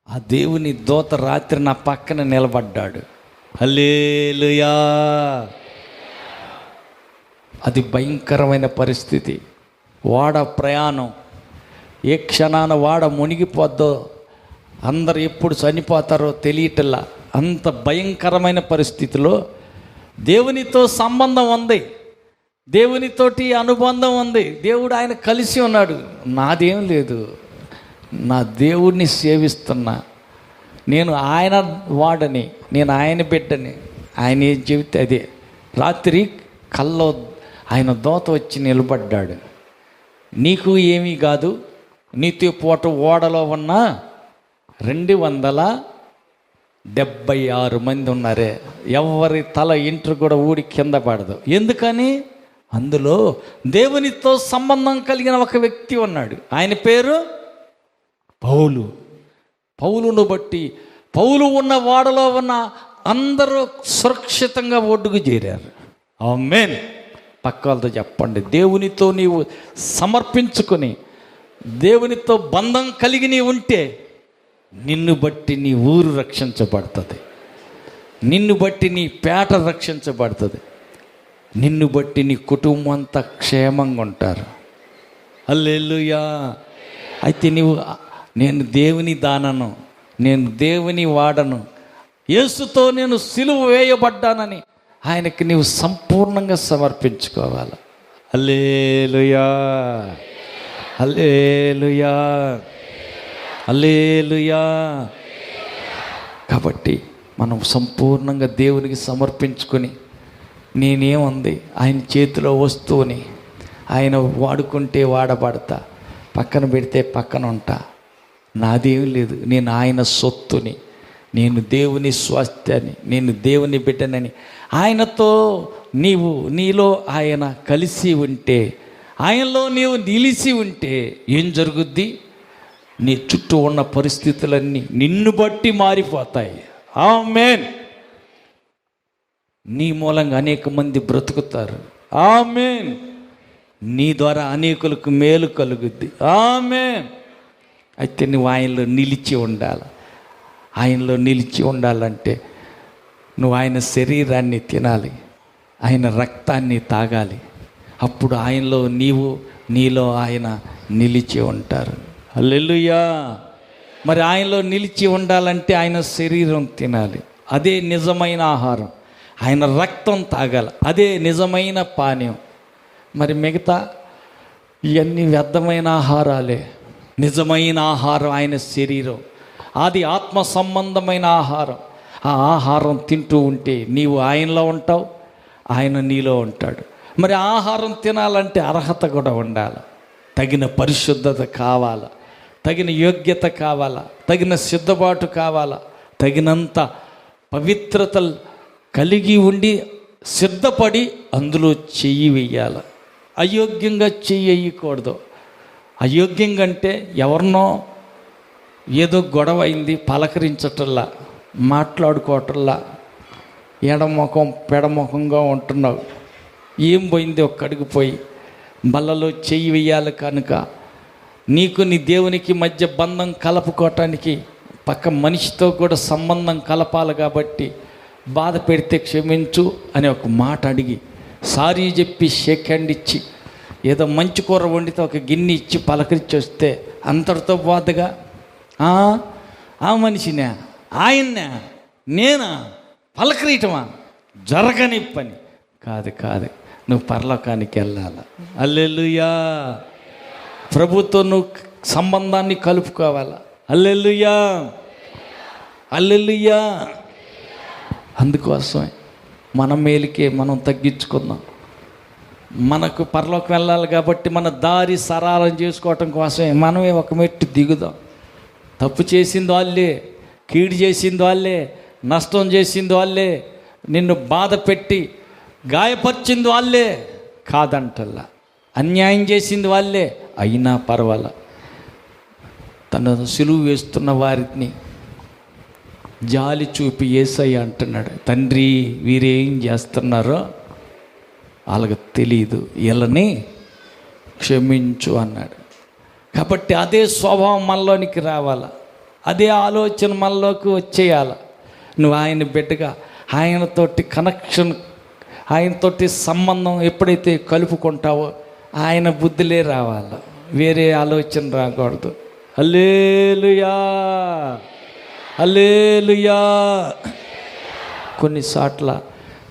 ఆ దేవుని దూత రాత్రి నా పక్కన నిలబడ్డాడు. హల్లెలూయా. అది భయంకరమైన పరిస్థితి. వాడ ప్రయాణం, ఏ క్షణాన వాడ మునిగిపోద్దో, అందరు ఎప్పుడు చనిపోతారో తెలియటల్లా. అంత భయంకరమైన పరిస్థితిలో దేవునితో సంబంధం ఉంది, దేవునితోటి అనుబంధం ఉంది. దేవుడు ఆయన కలిసి ఉన్నాడు. నాదేం లేదు, నా దేవుడిని సేవిస్తున్నా, నేను ఆయన వాడని, నేను ఆయన బిడ్డని. ఆయన ఏం చెబితే అదే. రాత్రి కల్లో ఆయన దూత వచ్చి నిలబడ్డాడు. నీకు ఏమీ కాదు, నీతో పూట ఓడలో ఉన్న 276 మంది ఉన్నారే, ఎవరి తల ఇంటర్ కూడా ఊడి కింద పడదు. ఎందుకని? అందులో దేవునితో సంబంధం కలిగిన ఒక వ్యక్తి ఉన్నాడు. ఆయన పేరు పౌలు. పౌలును బట్టి పౌలు ఉన్న వాడలో ఉన్న అందరూ సురక్షితంగా ఒడ్డుకు చేరారు. ఆమేన్. పక్క వాళ్ళతో చెప్పండి, దేవునితో నీవు సమర్పించుకొని దేవునితో బంధం కలిగి నీ ఉంటే నిన్ను బట్టి నీ ఊరు రక్షించబడుతుంది, నిన్ను బట్టి నీ పేట రక్షించబడుతుంది, నిన్ను బట్టి నీ కుటుంబం అంతా క్షేమంగా ఉంటారు. హల్లెలూయా. అయితే నేను దేవుని దానను, నేను దేవుని వాడను, యేసుతో నేను సిలువ వేయబడ్డానని ఆయనకి నీవు సంపూర్ణంగా సమర్పించుకోవాలి. హల్లెలూయా, హల్లెలూయా, హల్లెలూయా. కాబట్టి మనం సంపూర్ణంగా దేవునికి సమర్పించుకొని, నేనేముంది ఆయన చేతిలో వస్తువుని, ఆయన వాడుకుంటే వాడబడతా, పక్కన పెడితే పక్కన ఉంటా, నాదేం లేదు, నేను ఆయన సొత్తుని, నేను దేవుని స్వాస్థ్యాన్ని, నేను దేవుని బిడ్డనని ఆయనతో నీలో ఆయన కలిసి ఉంటే, ఆయనలో నీవు నిలిచి ఉంటే ఏం జరుగుద్ది? నీ చుట్టూ ఉన్న పరిస్థితులన్నీ నిన్ను బట్టి మారిపోతాయి. ఆమేన్. నీ మూలంగా అనేక మంది బ్రతుకుతారు. ఆమేన్. నీ ద్వారా అనేకులకు మేలు కలుగుద్ది. ఆమేన్. అయితే నువ్వు ఆయనలో నిలిచి ఉండాలి. ఆయనలో నిలిచి ఉండాలంటే నువ్వు ఆయన శరీరాన్ని తినాలి, ఆయన రక్తాన్ని తాగాలి. అప్పుడు ఆయనలో నీలో ఆయన నిలిచి ఉంటారు. హల్లెలూయా. మరి ఆయనలో నిలిచి ఉండాలంటే ఆయన శరీరం తినాలి, అదే నిజమైన ఆహారం. ఆయన రక్తం తాగాలి, అదే నిజమైన పానీయం. మరి మిగతా ఇవన్నీ వ్యర్థమైన ఆహారాలే. నిజమైన ఆహారం ఆయన శరీరం, అది ఆత్మ సంబంధమైన ఆహారం. ఆ ఆహారం తింటూ ఉంటే నీవు ఆయనలో ఉంటావు, ఆయన నీలో ఉంటాడు. మరి ఆహారం తినాలంటే అర్హత కూడా ఉండాలి, తగిన పరిశుద్ధత కావాలా, తగిన యోగ్యత కావాలా, తగిన సిద్ధపాటు కావాలా, తగినంత పవిత్రత కలిగి ఉండి సిద్ధపడి అందులో చెయ్యి వెయ్యాలి. అయోగ్యంగా చెయ్యి వేయకూడదు. అయోగ్యంగా అంటే ఎవరినో ఏదో గొడవ అయింది పలకరించటల్లా, మాట్లాడుకోవటల్లా, ఎడముఖం పెడముఖంగా ఉంటున్నావు. ఏం పోయింది? ఒక్కడికి పోయి బల్లలో చెయ్యి వెయ్యాలి. కనుక నీకు నీ దేవునికి మధ్య బంధం కలుపుకోవటానికి పక్క మనిషితో కూడా సంబంధం కలపాలి. కాబట్టి బాధ పెడితే క్షమించు అని ఒక మాట అడిగి, సారీ చెప్పి షేక్ హ్యాండ్ ఇచ్చి, ఏదో మంచి కూర వండితే ఒక గిన్నె ఇచ్చి పలకరించి వస్తే అంతటితో బాధగా ఆ మనిషినే, ఆయన్నే, నేనా పలకరీయటమా? జరగని పని కాదు. నువ్వు పరలోకానికి వెళ్ళాలి. హల్లెలూయా. ప్రభుతో నువ్వు సంబంధాన్ని కలుపుకోవాలి. హల్లెలూయా, హల్లెలూయా. అందుకోసమే మన మేలుకే మనం తగ్గించుకుందాం. మనకు పరలోకం వెళ్ళాలి కాబట్టి మన దారి సరళం చేసుకోవటం కోసమే మనమే ఒక మెట్టు దిగుదాం. తప్పు చేసింది వాళ్ళే, కీడు చేసింది వాళ్ళే, నష్టం చేసింది వాళ్ళే, నిన్ను బాధ పెట్టి గాయపరిచింది వాళ్ళే కాదంటల్లా, అన్యాయం చేసింది వాళ్ళే అయినా పర్వాలా. తన సిలువ వేస్తున్న వారిని జాలి చూపి యేసయ్య అంటున్నాడు, తండ్రి వీరేం చేస్తున్నారో వాళ్ళకి తెలియదు, వీళ్ళని క్షమించు అన్నాడు. కాబట్టి అదే స్వభావం మనలోనికి రావాల, అదే ఆలోచన మనలోకి వచ్చేయాల. నువ్వు ఆయన బిడ్డగా ఆయనతోటి కనెక్షన్, ఆయనతోటి సంబంధం ఎప్పుడైతే కలుపుకుంటావో ఆయన బుద్ధిలే రావాల, వేరే ఆలోచన రాకూడదు. హల్లెలూయా, హల్లెలూయా. కొన్నిసార్ల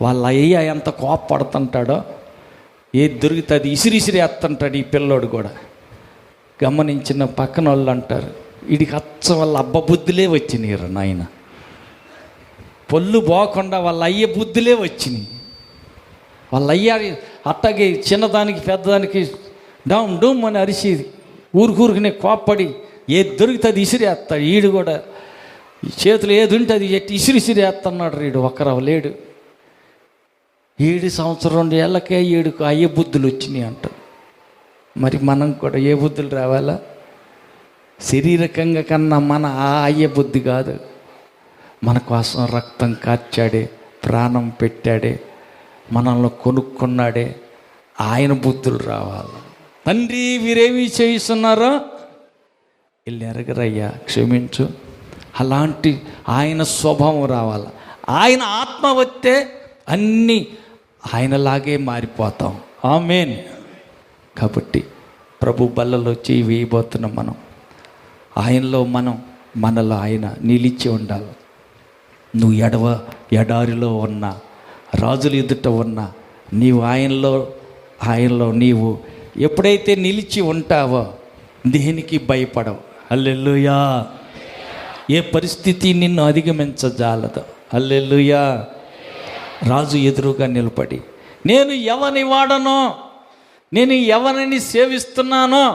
వాళ్ళ అయ్య ఎంత కోపపడుతుంటాడో, ఏది దొరికితే అది ఇసిరిసిరి వేస్తుంటాడు ఈ పిల్లోడు కూడా. గమనించిన పక్కన వాళ్ళు అంటారు, వీడికి అచ్చ వాళ్ళ అబ్బ బుద్ధులే వచ్చినాయి నాయన, పొల్లు పోకుండా వాళ్ళ అయ్య బుద్ధులే వచ్చినాయి. వాళ్ళ అయ్య అట్టగే చిన్నదానికి పెద్దదానికి డౌన్ డూమ్ అని అరిసి ఊరుకూరుకునే కోప్పడి ఏది దొరికితే అది ఇసిరేస్తాడు. ఈడు కూడా చేతులు ఏది ఉంటే అది ఎట్టి ఇసిరిసిరేస్తున్నాడు. వీడు ఒకరవ లేడు. 7 సంవత్సరం 2 ఏళ్ళకే ఈడుకు అయ్యే బుద్ధులు వచ్చినాయి అంట. మరి మనం కూడా ఏ బుద్ధులు రావాలా? శారీరకంగా కన్నా మన ఆ అయ్యే బుద్ధి కాదు, మన కోసం రక్తం కార్చాడే, ప్రాణం పెట్టాడే, మనల్ని కొనుక్కున్నాడే, ఆయన బుద్ధులు రావాలి. తండ్రి వీరేమి చేయిస్తున్నారో వీళ్ళు ఎరగరయ్యా, క్షమించు. అలాంటి ఆయన స్వభావం రావాలి. ఆయన ఆత్మ వస్తే అన్నీ ఆయనలాగే మారిపోతాం. ఆమేన్. కాబట్టి ప్రభు బల్లలో చేయి వేయబోతున్నాం మనం. ఆయనలో మనం, మనలో ఆయన నిలిచి ఉండాలి. నువ్వు ఎడారిలో ఉన్నా, రాజుల ఎదుట ఉన్నా, నీవు ఆయనలో నీవు ఎప్పుడైతే నిలిచి ఉంటావో దేనికి భయపడవు. హల్లెలూయా. ఏ పరిస్థితి నిన్ను అధిగమించజాలదు. హల్లెలూయా. రాజు ఎదురుగా నిలబడి, నేను ఎవని వాడనో, నేను ఎవరిని సేవిస్తున్నానో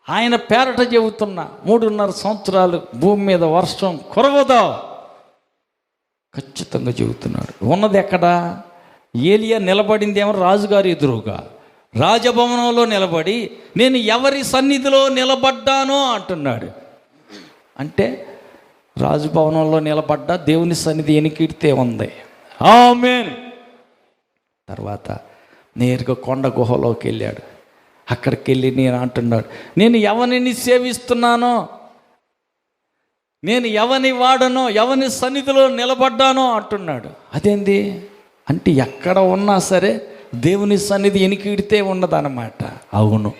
ఆయన పేరట చెబుతున్నా. 3.5 సంవత్సరాలు భూమి మీద వర్షం కురవదో ఖచ్చితంగా చెబుతున్నాడు. ఉన్నది ఎక్కడా? ఏలియా నిలబడిందేమో రాజుగారి ఎదురుగా, రాజభవనంలో నిలబడి నేను ఎవరి సన్నిధిలో నిలబడ్డానో అంటున్నాడు. అంటే రాజభవనంలో నిలబడ్డా దేవుని సన్నిధి ఎనికిడితే ఉంది. ఆమేన్. తర్వాత నేరుగా కొండ గుహలోకి వెళ్ళాడు. అక్కడికి వెళ్ళి నేను అంటున్నాడు, నేను ఎవరిని సేవిస్తున్నానో, నేను ఎవని వాడనో, ఎవని సన్నిధిలో నిలబడ్డానో అంటున్నాడు. అదేంది అంటే ఎక్కడ ఉన్నా సరే దేవుని సన్నిధి ఎనికిడితే ఉన్నదన్నమాట. అవును,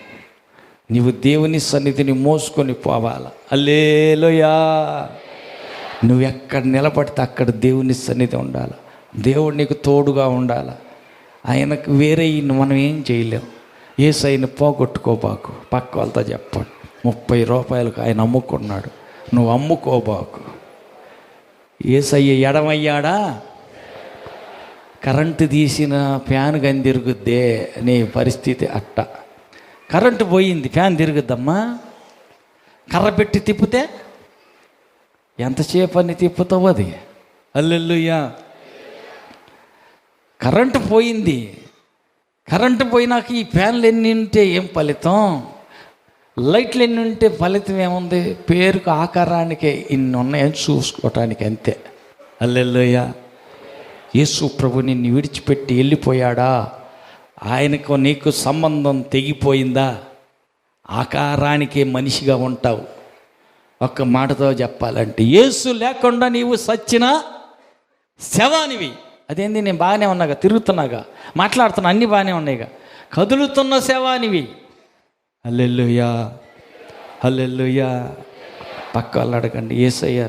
నీవు దేవుని సన్నిధిని మోసుకొని పోవాలి. హల్లెలూయా. నువ్వు ఎక్కడ నిలబడితే అక్కడ దేవుని సన్నిధి ఉండాలి. దేవుడు నీకు తోడుగా ఉండాలి. ఆయనకు వేరే మనం ఏం చేయలేం. యేసయ్యని పోగొట్టుకోబాకు. పక్క వాళ్ళతో చెప్పండి, 30 రూపాయలకు ఆయన అమ్ముకున్నాడు, నువ్వు అమ్ముకోబాకు. యేసయ్య ఎడమయ్యాడా? కరెంటు తీసిన ఫ్యాన్ గని తిరుగుద్దే నీ పరిస్థితి అట్ట. కరెంటు పోయింది, ఫ్యాన్ తిరుగుద్దమ్మా. కర్ర పెట్టి తిప్పితే ఎంతసేపు అని తిప్పుతావు అది? హల్లెలూయా. కరెంటు పోయింది, కరెంటు పోయినాక ఈ ఫ్యాన్లు ఎన్ని ఉంటే ఏం ఫలితం? లైట్లు ఎన్ని ఉంటే ఫలితం ఏముంది? పేరుకు ఆకారానికే ఇన్ని ఉన్నాయని చూసుకోవటానికి అంతే. హల్లెలూయా. యేసు ప్రభు నిన్ను విడిచిపెట్టి వెళ్ళిపోయాడా? ఆయనకు నీకు సంబంధం తెగిపోయిందా? ఆకారానికే మనిషిగా ఉంటావు. ఒక్క మాటతో చెప్పాలంటే యేసు లేకుండా నీవు సచ్చిన శవానివి. అదేంది? నేను బాగానే ఉన్నాగా, తిరుగుతున్నాగా, మాట్లాడుతున్నా, అన్నీ బాగానే ఉన్నాయిగా, కదులుతున్న శవానివి. హల్లెలూయా, హల్లెలూయా. పక్క వాళ్ళు అడగండి, యేసయ్య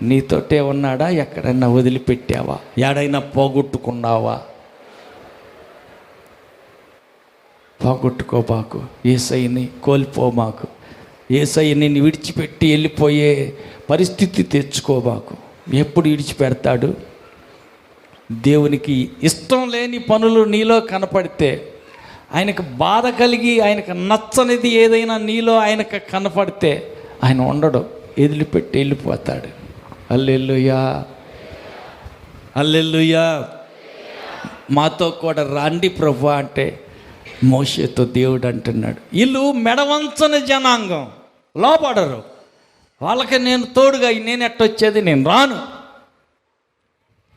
నీతోటే ఉన్నాడా? ఎక్కడైనా వదిలిపెట్టావా? ఎడైనా పోగొట్టుకున్నావా? పోగొట్టుకోబాకు. యేసయ్యని కోల్పోమాకు. యేసయ్యని నిన్ను విడిచిపెట్టి వెళ్ళిపోయే పరిస్థితి తెచ్చుకోబాకు. ఎప్పుడు విడిచిపెడతాడు? దేవునికి ఇష్టం లేని పనులు నీలో కనపడితే, ఆయనకు బాధ కలిగి ఆయనకు నచ్చనిది ఏదైనా నీలో ఆయనకు కనపడితే ఆయన ఉండడు, వదిలిపెట్టి వెళ్ళిపోతాడు. హల్లెలూయా, హల్లెలూయా. మాతో కూడా రండి ప్రభు అంటే మోషేతో దేవుడు అంటున్నాడు, వీళ్ళు మెడవంచని జనాంగం, లోపడరు. వాళ్ళకి నేను తోడుగా నేను ఎట్టొచ్చేది, నేను రాను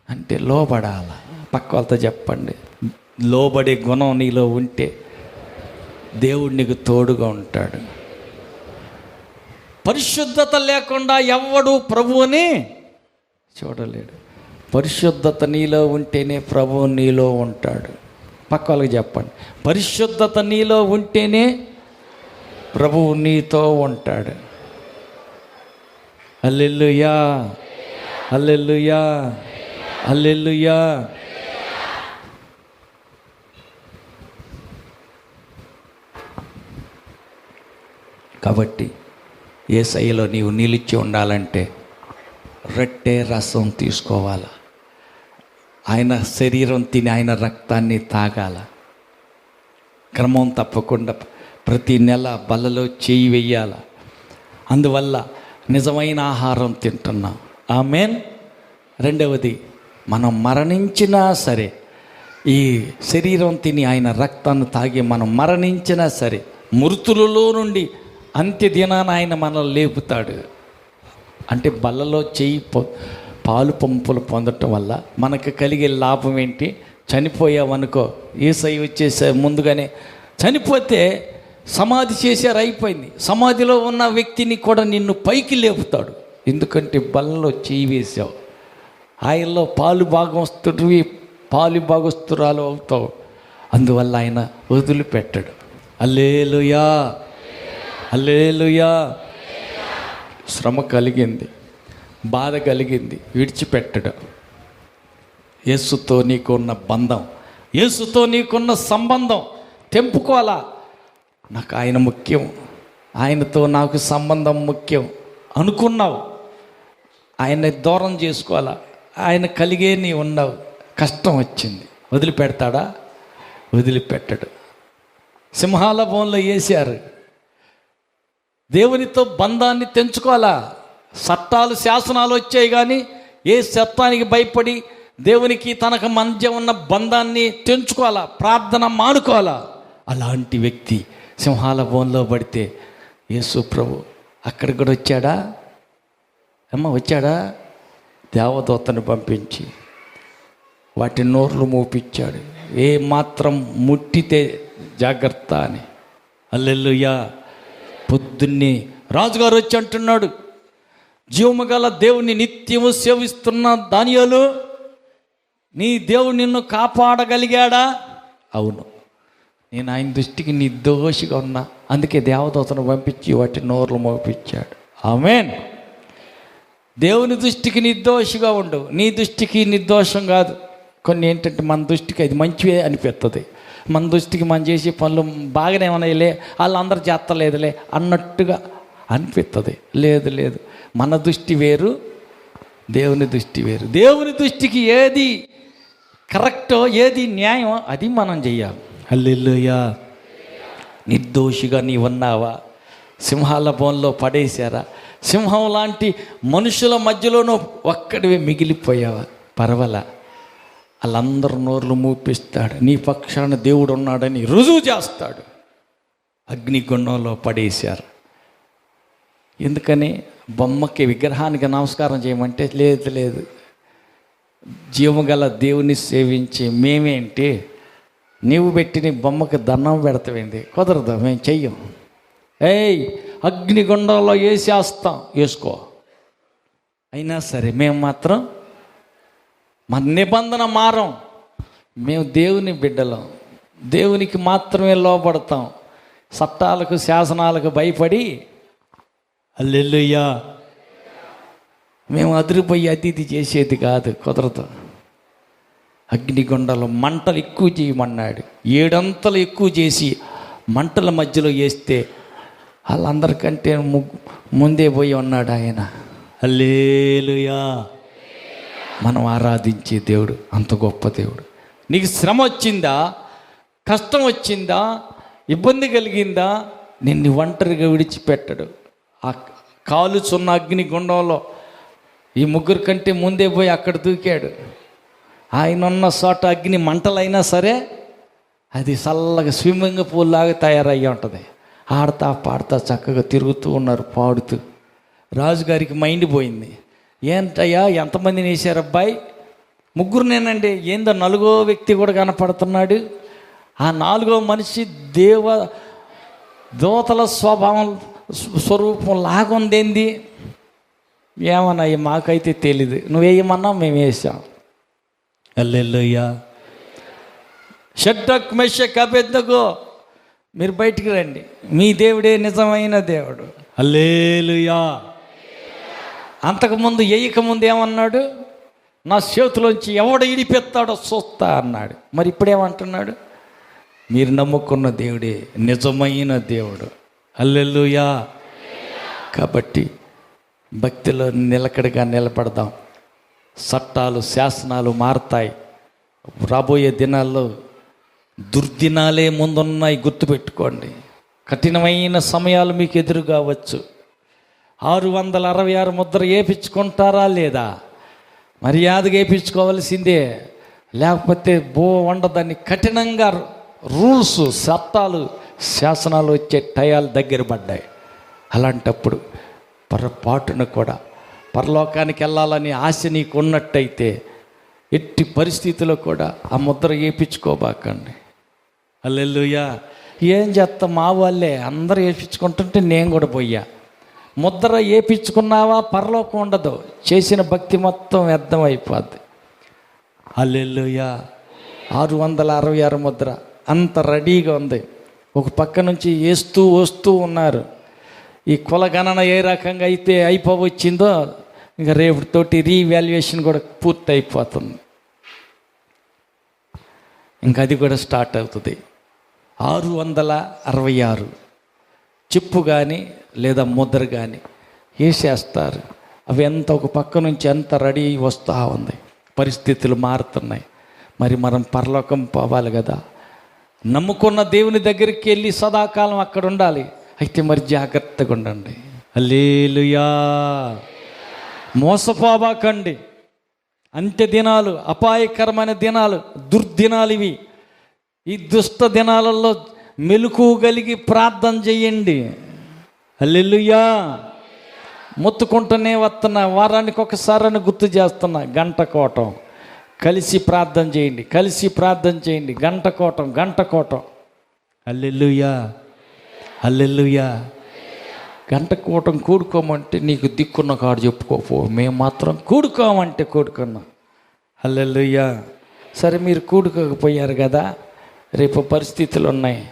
అంటే లోబడాల. పక్క వాళ్ళతో చెప్పండి, లోబడే గుణం నీలో ఉంటే దేవుడు నీకు తోడుగా ఉంటాడు. పరిశుద్ధత లేకుండా ఎవడు ప్రభువుని చూడలేడు. పరిశుద్ధత నీలో ఉంటేనే ప్రభువు నీలో ఉంటాడు. పక్క వాళ్ళకి చెప్పండి, పరిశుద్ధత నీలో ఉంటేనే ప్రభువు నీతో ఉంటాడు. హల్లెలూయా, హల్లెలూయా, హల్లెలూయా. కాబట్టి యేసయ్యలో నీవు నిలిచి ఉండాలంటే రొట్టె రసం తీసుకోవాలి. ఆయన శరీరం తిని ఆయన రక్తాన్ని తాగాల. క్రమం తప్పకుండా ప్రతి నెల బల్లలో చేయి వెయ్యాల. అందువల్ల నిజమైన ఆహారం తింటున్నాం. ఆమేన్. రెండవది, మనం మరణించినా సరే, ఈ శరీరం తిని ఆయన రక్తాన్ని తాగి మనం మరణించినా సరే, మృతులలో నుండి అంత్య దినాన ఆయన మనల్ని లేపుతాడు. అంటే బల్లలో చేయి పాలు పంపులు పొందటం వల్ల మనకు కలిగే లాభం ఏంటి? చనిపోయావనుకో, యేసయ్య వచ్చేసే ముందుగానే చనిపోతే సమాధి చేశారు, అయిపోయింది. సమాధిలో ఉన్న వ్యక్తిని కూడా నిన్ను పైకి లేపుతాడు. ఎందుకంటే బల్లలో చేయి వేసావు. ఆయనలో పాలు భాగస్తురాలు అవుతావు. అందువల్ల ఆయన వదిలిపెట్టాడు. హల్లెలూయా, హల్లెలూయా. శ్రమ కలిగింది, బాధ కలిగింది, విడిచిపెట్టడు. యేసుతో నీకున్న బంధం, యేసుతో నీకున్న సంబంధం తెంపుకోవాలా. నాకు ఆయన ముఖ్యం, ఆయనతో నాకు సంబంధం ముఖ్యం అనుకున్నావు, ఆయన్ని దూరం చేసుకోవాలా. ఆయన కలిగే నీ ఉన్నావు, కష్టం వచ్చింది, వదిలిపెడతాడా? వదిలిపెట్టడు. సింహాల బోన్లో వేశారు. దేవునితో బంధాన్ని తెంచుకోవాలా. చట్టాలు శాసనాలు వచ్చాయి, కానీ ఏ చట్టానికి భయపడి దేవునికి తనకు మధ్య ఉన్న బంధాన్ని తెంచుకోవాలా, ప్రార్థన మానుకోవాలా. అలాంటి వ్యక్తి సింహాల బోన్లో పడితే యేసు ప్రభు అక్కడికి కూడా వచ్చాడా? వచ్చాడా? దేవదూతను పంపించి వాటి నోర్లు మూపించాడు. ఏ మాత్రం ముట్టితే జాగ్రత్త అని. హల్లెలూయా. పొద్దున్నే రాజుగారు వచ్చి అంటున్నాడు, జీవము గల దేవుని నిత్యము సేవిస్తున్న దానియేలు, నీ దేవుడు నిన్ను కాపాడగలిగాడా? అవును, నేను ఆయన దృష్టికి నిర్దోషిగా ఉన్నా, అందుకే దేవదూతను పంపించి వాటి నోర్లు మోపించాడు. ఆమేన్. దేవుని దృష్టికి నిర్దోషిగా ఉండవు, నీ దృష్టికి నిర్దోషం కాదు. కొన్ని ఏంటంటే మన దృష్టికి అది మంచివే అనిపిస్తుంది. మన దృష్టికి మనం చేసే పనులు బాగానే ఉన్నాయిలే, వాళ్ళందరూ చేస్తలేదులే అన్నట్టుగా అనిపిస్తుంది. లేదు లేదు, మన దృష్టి వేరు, దేవుని దృష్టి వేరు. దేవుని దృష్టికి ఏది కరెక్టో, ఏది న్యాయమో అది మనం చెయ్యాలి. హల్లెలూయా. నిర్దోషిగా నీ ఉన్నావా? సింహాల బోన్లో పడేశారా? సింహం లాంటి మనుషుల మధ్యలోనూ ఒక్కడివే మిగిలిపోయావా? పర్వాలా, వాళ్ళందరూ నోర్లు మూపిస్తాడు. నీ పక్షాన దేవుడు ఉన్నాడని రుజువు చేస్తాడు. అగ్నిగుండంలో పడేశారు. ఎందుకని? బొమ్మకి, విగ్రహానికి నమస్కారం చేయమంటే లేదు లేదు, జీవగల దేవుని సేవించి మేమేంటి, నీవు పెట్టిన బొమ్మకి దండం పెడతావేంది? కుదరదు, మేము చెయ్యం. అగ్నిగుండంలో వేసేస్తాం, వేసుకో. అయినా సరే మేము మాత్రం మన నిబంధన మారం. మేము దేవుని బిడ్డలం, దేవునికి మాత్రమే లోపడతాం. చట్టాలకు శాసనాలకు భయపడి హల్లెలూయా మేము అదిరిపోయి అది ఇది చేసేది కాదు, కుదరదు. అగ్నిగుండంలో మంటలు ఎక్కువ చేయమన్నాడు. 7 అంతలు ఎక్కువ చేసి మంటల మధ్యలో వేస్తే వాళ్ళందరికంటే ముందే పోయి ఉన్నాడు ఆయన. హల్లెలూయా. మనం ఆరాధించే దేవుడు అంత గొప్ప దేవుడు. నీకు శ్రమ వచ్చిందా, కష్టం వచ్చిందా, ఇబ్బంది కలిగిందా, నిన్ను ఒంటరిగా విడిచిపెట్టడు. ఆ కాలుచున్న అగ్నిగుండంలో ఈ 3 కంటే ముందే పోయి అక్కడ దూకాడు. ఆయన ఉన్న చోట అగ్ని మంటలైనా సరే అది చల్లగా స్విమ్మింగ్ పూల్ లాగా తయారయ్యి ఉంటుంది. ఆడతా పాడుతా చక్కగా తిరుగుతూ ఉన్నారు, పాడుతూ. రాజుగారికి మైండ్ పోయింది. ఏంటయ్యా ఎంతమందిని వేశారు అబ్బాయి? ముగ్గురునేనండి. ఏందో నలుగో వ్యక్తి కూడా కనపడుతున్నాడు. ఆ నాలుగో మనిషి దూతల స్వరూపం లాగుందేంది? ఏమన్నా మాకైతే తెలీదు, నువ్వేయమన్నా మేము వేసాం. హల్లెలూయా. షడ్రక్ మెషక్ అబేద్నెగో, మీరు బయటికి రండి, మీ దేవుడే నిజమైన దేవుడు. హల్లెలూయా. అంతకుముందు వేయకముందు ఏమన్నాడు? నా చేతిలోంచి ఎవడు ఇడిపెత్తాడో చూస్తా అన్నాడు. మరి ఇప్పుడేమంటున్నాడు? మీరు నమ్ముకున్న దేవుడే నిజమైన దేవుడు. హల్లెలూయా. కాబట్టి భక్తిలో నిలకడగా నిలబడదాం. చట్టాలు శాసనాలు మారుతాయి. రాబోయే దినాల్లో దుర్దినాలే ముందున్నాయి, గుర్తుపెట్టుకోండి. కఠినమైన సమయాలు మీకు ఎదురు కావచ్చు. 666 ముద్ర వేయించుకుంటారా లేదా? మర్యాదగా వేయించుకోవాల్సిందే, లేకపోతే ఉండదని కఠినంగా రూల్స్, చట్టాలు, శాసనాలు వచ్చే టయాలు దగ్గర పడ్డాయి. అలాంటప్పుడు పొరపాటున కూడా పరలోకానికి వెళ్ళాలని ఆశ నీకు ఉన్నట్టయితే ఎట్టి పరిస్థితిలో కూడా ఆ ముద్ర వేయించుకోబాకండి. హల్లెలూయా. ఏం చేస్తా, మా వాళ్ళే అందరూ వేయించుకుంటుంటే నేను కూడా పోయా. ముద్ర వేయించుకున్నావా పరలోకం ఉండదు, చేసిన భక్తి మొత్తం వ్యర్థం అయిపోద్ది. హల్లెలూయా. 666 ముద్ర అంత రెడీగా ఉంది. ఒక పక్క నుంచి వేస్తూ వస్తూ ఉన్నారు. ఈ కుల గణన ఏ రకంగా అయితే అయిపోవచ్చిందో ఇంకా రేపటితోటి రీవాల్యుయేషన్ కూడా పూర్తి అయిపోతుంది. ఇంకా అది కూడా స్టార్ట్ అవుతుంది. 666 చెప్పు కానీ లేదా ముద్ర కానీ వేసేస్తారు. అవి ఎంత ఒక పక్క నుంచి ఎంత రెడీ వస్తూ ఉంది. పరిస్థితులు మారుతున్నాయి. మరి మనం పరలోకం పోవాలి కదా. నమ్ముకున్న దేవుని దగ్గరికి వెళ్ళి సదాకాలం అక్కడ ఉండాలి. అయితే మరి జాగ్రత్తగా ఉండండి. హల్లెలూయా. మోసపోబాకండి. అంత్య దినాలు అపాయకరమైన దినాలు, దుర్దినాలు ఇవి. ఈ దుష్ట దినాలలో మెలకువగలిగి ప్రార్థన చేయండి. హల్లెలూయా. మొత్తుకుంటూనే వస్తున్నా, వారానికి ఒకసారి గుర్తు చేస్తున్నా. గంట కోటం కలిసి ప్రార్థన చేయండి, కలిసి ప్రార్థన చేయండి. గంట కోటం. హల్లెలూయా. హల్లెలూయా. గంట కోటం కూడుకోమంటే నీకు దిక్కున్న కాడు చెప్పుకోపో, మేము మాత్రం కూడుకోమంటే కూడుకున్నాం. హల్లెలూయా. సరే, మీరు కూడుకోకపోయారు కదా, రేపు పరిస్థితులు ఉన్నాయి,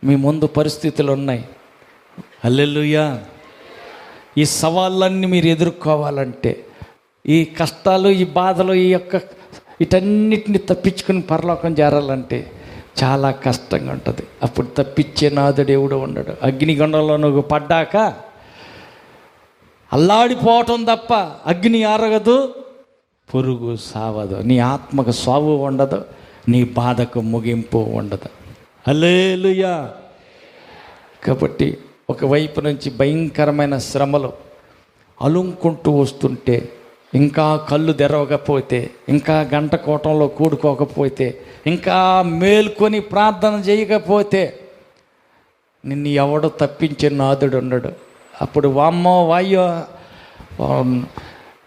మీ ముందు పరిస్థితులు ఉన్నాయి. హల్లెలూయా. ఈ సవాళ్ళన్నీ మీరు ఎదుర్కోవాలంటే, ఈ కష్టాలు, ఈ బాధలు, వీటన్నిటిని తప్పించుకుని పరలోకం చేరాలంటే చాలా కష్టంగా ఉంటుంది. అప్పుడు తప్పించే నాథుడు ఎవడు ఉండడు. అగ్నిగుండంలో నువ్వు పడ్డాక అల్లాడిపోవటం తప్ప అగ్ని ఆరగదు, పురుగు సావదు, నీ ఆత్మకు సావు ఉండదు, నీ బాధకు ముగింపు ఉండదు. హల్లెలూయా. కాబట్టి ఒకవైపు నుంచి భయంకరమైన శ్రమలు అలుంకుంటూ వస్తుంటే, ఇంకా కళ్ళు తెరవకపోతే, ఇంకా గంట కోటంలో కూడుకోకపోతే, ఇంకా మేల్కొని ప్రార్థన చేయకపోతే నిన్ను ఎవడో తప్పించే నాథుడు ఉండడు. అప్పుడు వామ్మో వాయ్యో,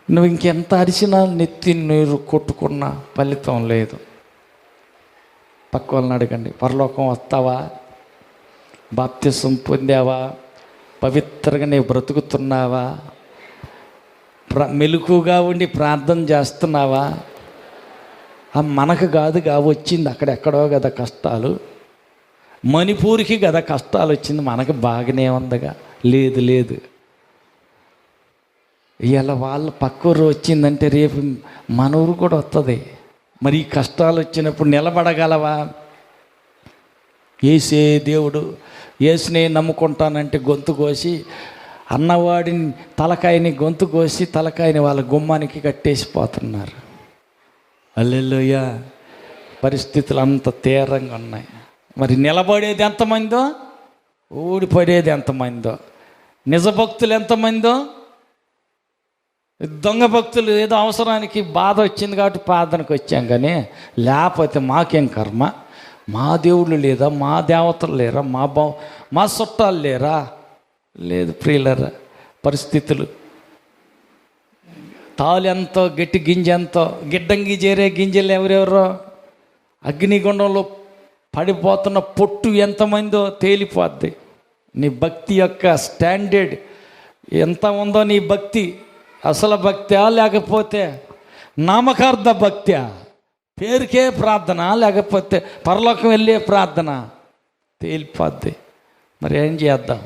నువ్వు ఇంకెంత అరిచినా నెత్తి నీరు కొట్టుకున్నా ఫలితం లేదు. పక్క వాళ్ళని అడగండి, పరలోకం వస్తావా? బాప్తిసం పొందావా? పవిత్రంగా నీవు బ్రతుకుతున్నావా? మెలకుగా ఉండి ప్రార్థన చేస్తున్నావా? మనకు కాదుగా వచ్చింది, అక్కడెక్కడో కదా కష్టాలు. మణిపూర్కి కదా కష్టాలు వచ్చింది, మనకు బాగానే ఉందిగా. లేదు. ఇలా వాళ్ళ పక్క ఊరు వచ్చిందంటే రేపు మన ఊరు కూడా వస్తుంది. మరి ఈ కష్టాలు వచ్చినప్పుడు నిలబడగలవా? యేసే దేవుడు, యేసునే నమ్ముకుంటానంటే గొంతు కోసి, అన్నవాడిని తలకాయని గొంతు కోసి తలకాయని వాళ్ళ గుమ్మానికి కట్టేసిపోతున్నారు. హల్లెలూయా. పరిస్థితులు అంత తీవ్రంగా ఉన్నాయి. మరి నిలబడేది ఎంతమందో, ఊడిపడేది ఎంతమందో, నిజ భక్తులు ఎంతమందో, దొంగ భక్తులు ఏదో అవసరానికి బాధ వచ్చింది కాబట్టి ప్రార్థనకు వచ్చాం, కానీ లేకపోతే మాకేం కర్మ? మా దేవుళ్ళు లేదా? మా దేవతలు లేరా? మా చుట్టాలు లేరా? లేదు ప్రియులరా. పరిస్థితులు తాలు ఎంతో, గట్టి గింజ ఎంతో, గిడ్డంగి చేరే గింజలు ఎవరెవరో, అగ్నిగుండంలో పడిపోతున్న పొట్టు ఎంతమందో తేలిపోద్ది. నీ భక్తి యొక్క స్టాండర్డ్ ఎంత ఉందో, నీ భక్తి అసలు భక్త్యా లేకపోతే నామకార్థ భక్త్యా, పేరుకే ప్రార్థన లేకపోతే పరలోకం వెళ్ళే ప్రార్థన తేలిపోద్ది. మరి ఏం చేద్దాం?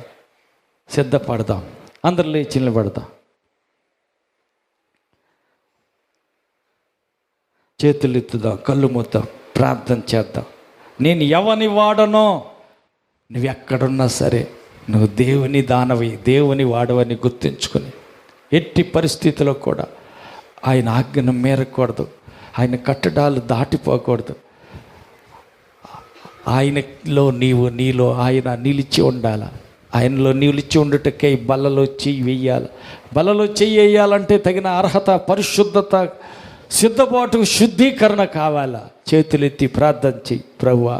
సిద్ధపడదాం, అందరు లేచి నిలబడదాం, చేతులు ఎత్తుదాం, కళ్ళు మూద్దాం, ప్రార్థన చేద్దాం. నేను ఎవని వాడనో, నువ్వు ఎక్కడున్నా సరే నువ్వు దేవుని దానవి, దేవుని వాడవని గుర్తుంచుకొని ఎట్టి పరిస్థితిలో కూడా ఆయన ఆజ్ఞను మీరకూడదు, ఆయన కట్టడాలు దాటిపోకూడదు. ఆయనలో నీలో ఆయన నిలిచి ఉండాలి. ఆయనలో నిలిచి ఉండుటకై బల్లలో చెయ్యి వెయ్యాలి. బల్లలో చెయ్యి వేయాలంటే తగిన అర్హత, పరిశుద్ధత, సిద్ధపాటు, శుద్ధీకరణ కావాలా. చేతులెత్తి ప్రార్థన చెయ్యి. ప్రభువా,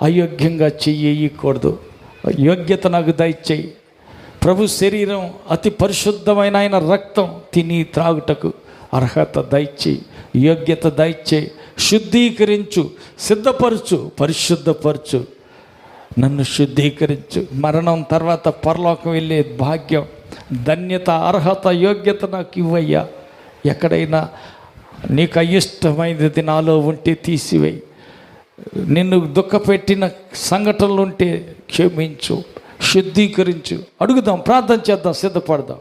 అయోగ్యంగా చెయ్యి వేయకూడదు, యోగ్యత నాకు దయచేయి. ప్రభు శరీరం అతి పరిశుద్ధమైన ఆయన రక్తం తిని త్రాగుటకు అర్హత దయచేయి, యోగ్యత దయచేయి. శుద్ధీకరించు, సిద్ధపరచు, పరిశుద్ధపరచు, నన్ను శుద్ధీకరించు. మరణం తర్వాత పరలోకం వెళ్ళే భాగ్యం, ధన్యత, అర్హత, యోగ్యత నాకు ఇవ్వయ్యా. ఎక్కడైనా నీకు అయిష్టమైనది నాలో ఉంటే తీసివేయి. నిన్ను దుఃఖపెట్టిన సంఘటనలు ఉంటే క్షమించు, శుద్ధీకరించు. అడుగుదాం, ప్రార్థన చేద్దాం, సిద్ధపడదాం.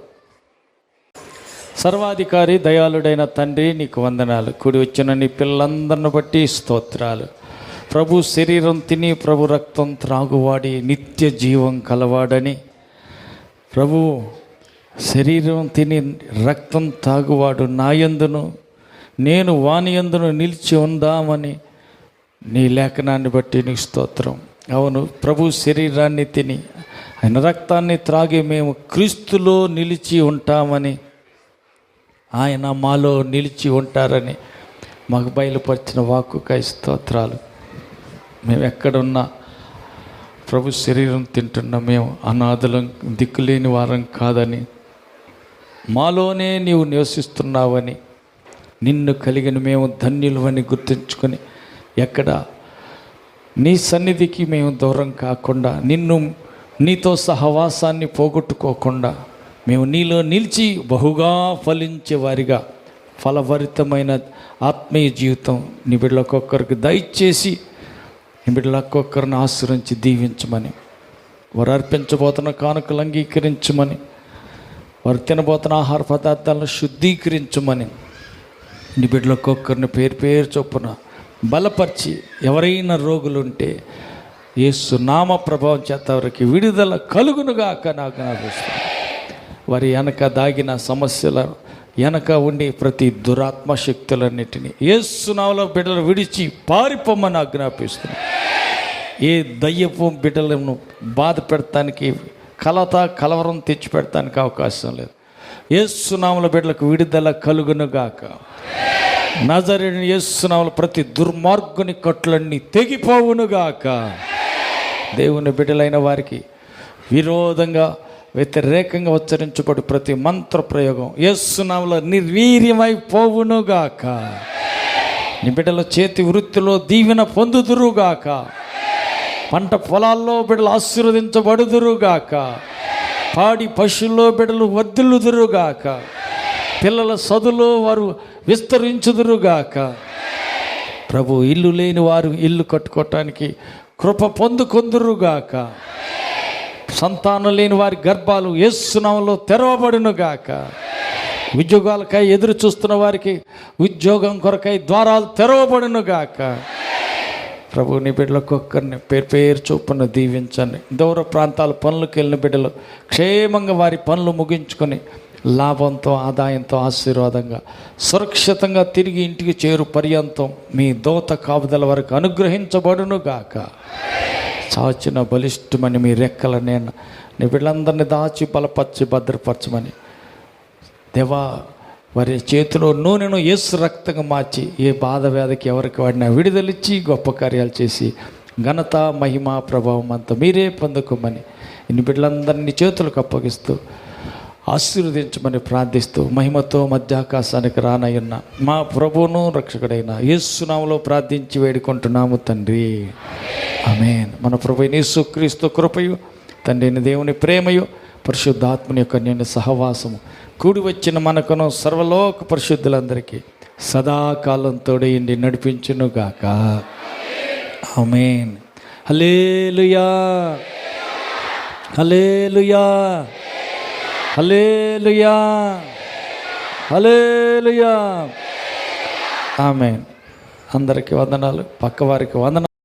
సర్వాధికారి దయాళుడైన తండ్రి, నీకు వందనాలు. కూడి వచ్చిన నీ పిల్లలందరిని బట్టి స్తోత్రాలు. ప్రభు శరీరం తిని ప్రభు రక్తం త్రాగువాడి నిత్య జీవం కలవాడని, ప్రభు శరీరం తిని రక్తం తాగువాడు నాయందును నేను వానియందును నిలిచి ఉందామని నీ లేఖనాన్ని బట్టి నీకు స్తోత్రం. అవును ప్రభు, శరీరాన్ని తిని ఆయన రక్తాన్ని త్రాగి మేము క్రీస్తులో నిలిచి ఉంటామని, ఆయన మాలో నిలిచి ఉంటారని మాకు బయలుపరిచిన వాక్కుకై స్తోత్రాలు. మేము ఎక్కడున్నా ప్రభు శరీరం తింటున్నా మేము అనాథలం, దిక్కులేని వారం కాదని, మాలోనే నీవు నివసిస్తున్నావని, నిన్ను కలిగిన మేము ధన్యులవని గుర్తుంచుకొని ఎక్కడ నీ సన్నిధికి మేము దూరం కాకుండా, నీతో సహవాసాన్ని పోగొట్టుకోకుండా మేము నీలో నిలిచి బహుగా ఫలించే వారిగా ఫలభరితమైన ఆత్మీయ జీవితం నీ బిడ్డలకొక్కరికి దయచేసి నీ బిడ్డలకొక్కరిని ఆశ్రయించి దీవించమని, వారు అర్పించబోతున్న కానుకలు అంగీకరించమని, వారు తినబోతున్న ఆహార పదార్థాలను శుద్ధీకరించమని నీ బిడ్డలకొక్కరిని పేరు పేరు చొప్పున బలపరిచి, ఎవరైనా రోగులుంటే యేసు నామ ప్రభావం చేత వారికి విడుదల కలుగునుగాక నాకు ఆశిస్తున్నాను. వారి వెనక దాగిన సమస్యల వెనక ఉండి ప్రతి దురాత్మ శక్తులన్నిటినీ యేసు నామములో బిడ్డలు విడిచి పారిపోమని ఆజ్ఞాపిస్తున్నాను. ఏ దయ్యపు బిడ్డలను బాధ పెడతానికి, కలవరం తెచ్చి పెడతానికి అవకాశం లేదు. యేసు నామములో బిడ్డలకు విడుదల కలుగునుగాక. నజరేయుడైన యేసు నామములో ప్రతి దుర్మార్గుని కట్లన్నీ తెగిపోవునుగాక. దేవుని బిడ్డలైన వారికి విరోధంగా, వ్యతిరేకంగా ఉచ్చరించబడి ప్రతి మంత్ర ప్రయోగం యేసు నామములో నిర్వీర్యమైపోవునుగాక. నీ బిడ్డల చేతి వృత్తిలో దీవెన పొందుదురుగాక. పంట పొలాల్లో బిడ్డలు ఆశీర్వదించబడుదురుగాక. పాడి పశువుల్లో బిడ్డలు వర్ధిల్లుదురుగాక. పిల్లల చదువులో వారు విస్తరించుదురుగాక. ప్రభు, ఇల్లు లేని వారు ఇల్లు కట్టుకోవటానికి కృప పొందుకొందురుగాక. సంతానం లేని వారి గర్భాలు యేసు నామములో తెరవబడునుగాక. ఉద్యోగాలకై ఎదురు చూస్తున్న వారికి ఉద్యోగం కొరకై ద్వారాలు తెరవబడునుగాక. ప్రభు, నీ బిడ్డలకొక్కరిని పేరు పేరు చొప్పున దీవించండి. దూర ప్రాంతాల పనులకు వెళ్ళిన బిడ్డలు క్షేమంగా వారి పనులు ముగించుకొని లాభంతో, ఆదాయంతో, ఆశీర్వాదంగా, సురక్షితంగా తిరిగి ఇంటికి చేరు పర్యంతం మీ దోత కాపుదల వరకు అనుగ్రహించబడునుగాక. చాచిన బలిష్టమని మీ రెక్కల నేను నీ బిడ్డలందరినీ దాచి బలపరిచి భద్రపరచమని దేవా, వారి చేతిలో నూనెను యేసు రక్తంగా మార్చి ఏ బాధ వ్యాధికి ఎవరికి వాడినా విడుదలిచ్చి గొప్ప కార్యాలు చేసి ఘనత, మహిమ, ప్రభావం అంతా మీరే పొందుకోమని ఇన్ని బిడ్డలందరినీ చేతులకు అప్పగిస్తూ ఆశీర్వదించమని ప్రార్థిస్తూ మహిమతో మధ్యాకాశానికి రానయ్యున్న మా ప్రభువును రక్షకుడైన యేసు నామములో ప్రార్థించి వేడుకుంటున్నాము తండ్రి, ఆమేన్. మన ప్రభు యేసుక్రీస్తు కృపయు, తండ్రి దేవుని ప్రేమయు, పరిశుద్ధాత్మని యొక్క నిండు సహవాసము కూడి వచ్చిన మనకును సర్వలోక పరిశుద్ధులందరికీ సదాకాలం తోడైండి నడిపించునుగాక. ఆమేన్. హల్లెలూయా, హల్లెలూయా, హల్లెలూయా, హల్లెలూయా. ఆమేన్. అందరికీ వందనాలు, పక్కవారికి వందనాలు.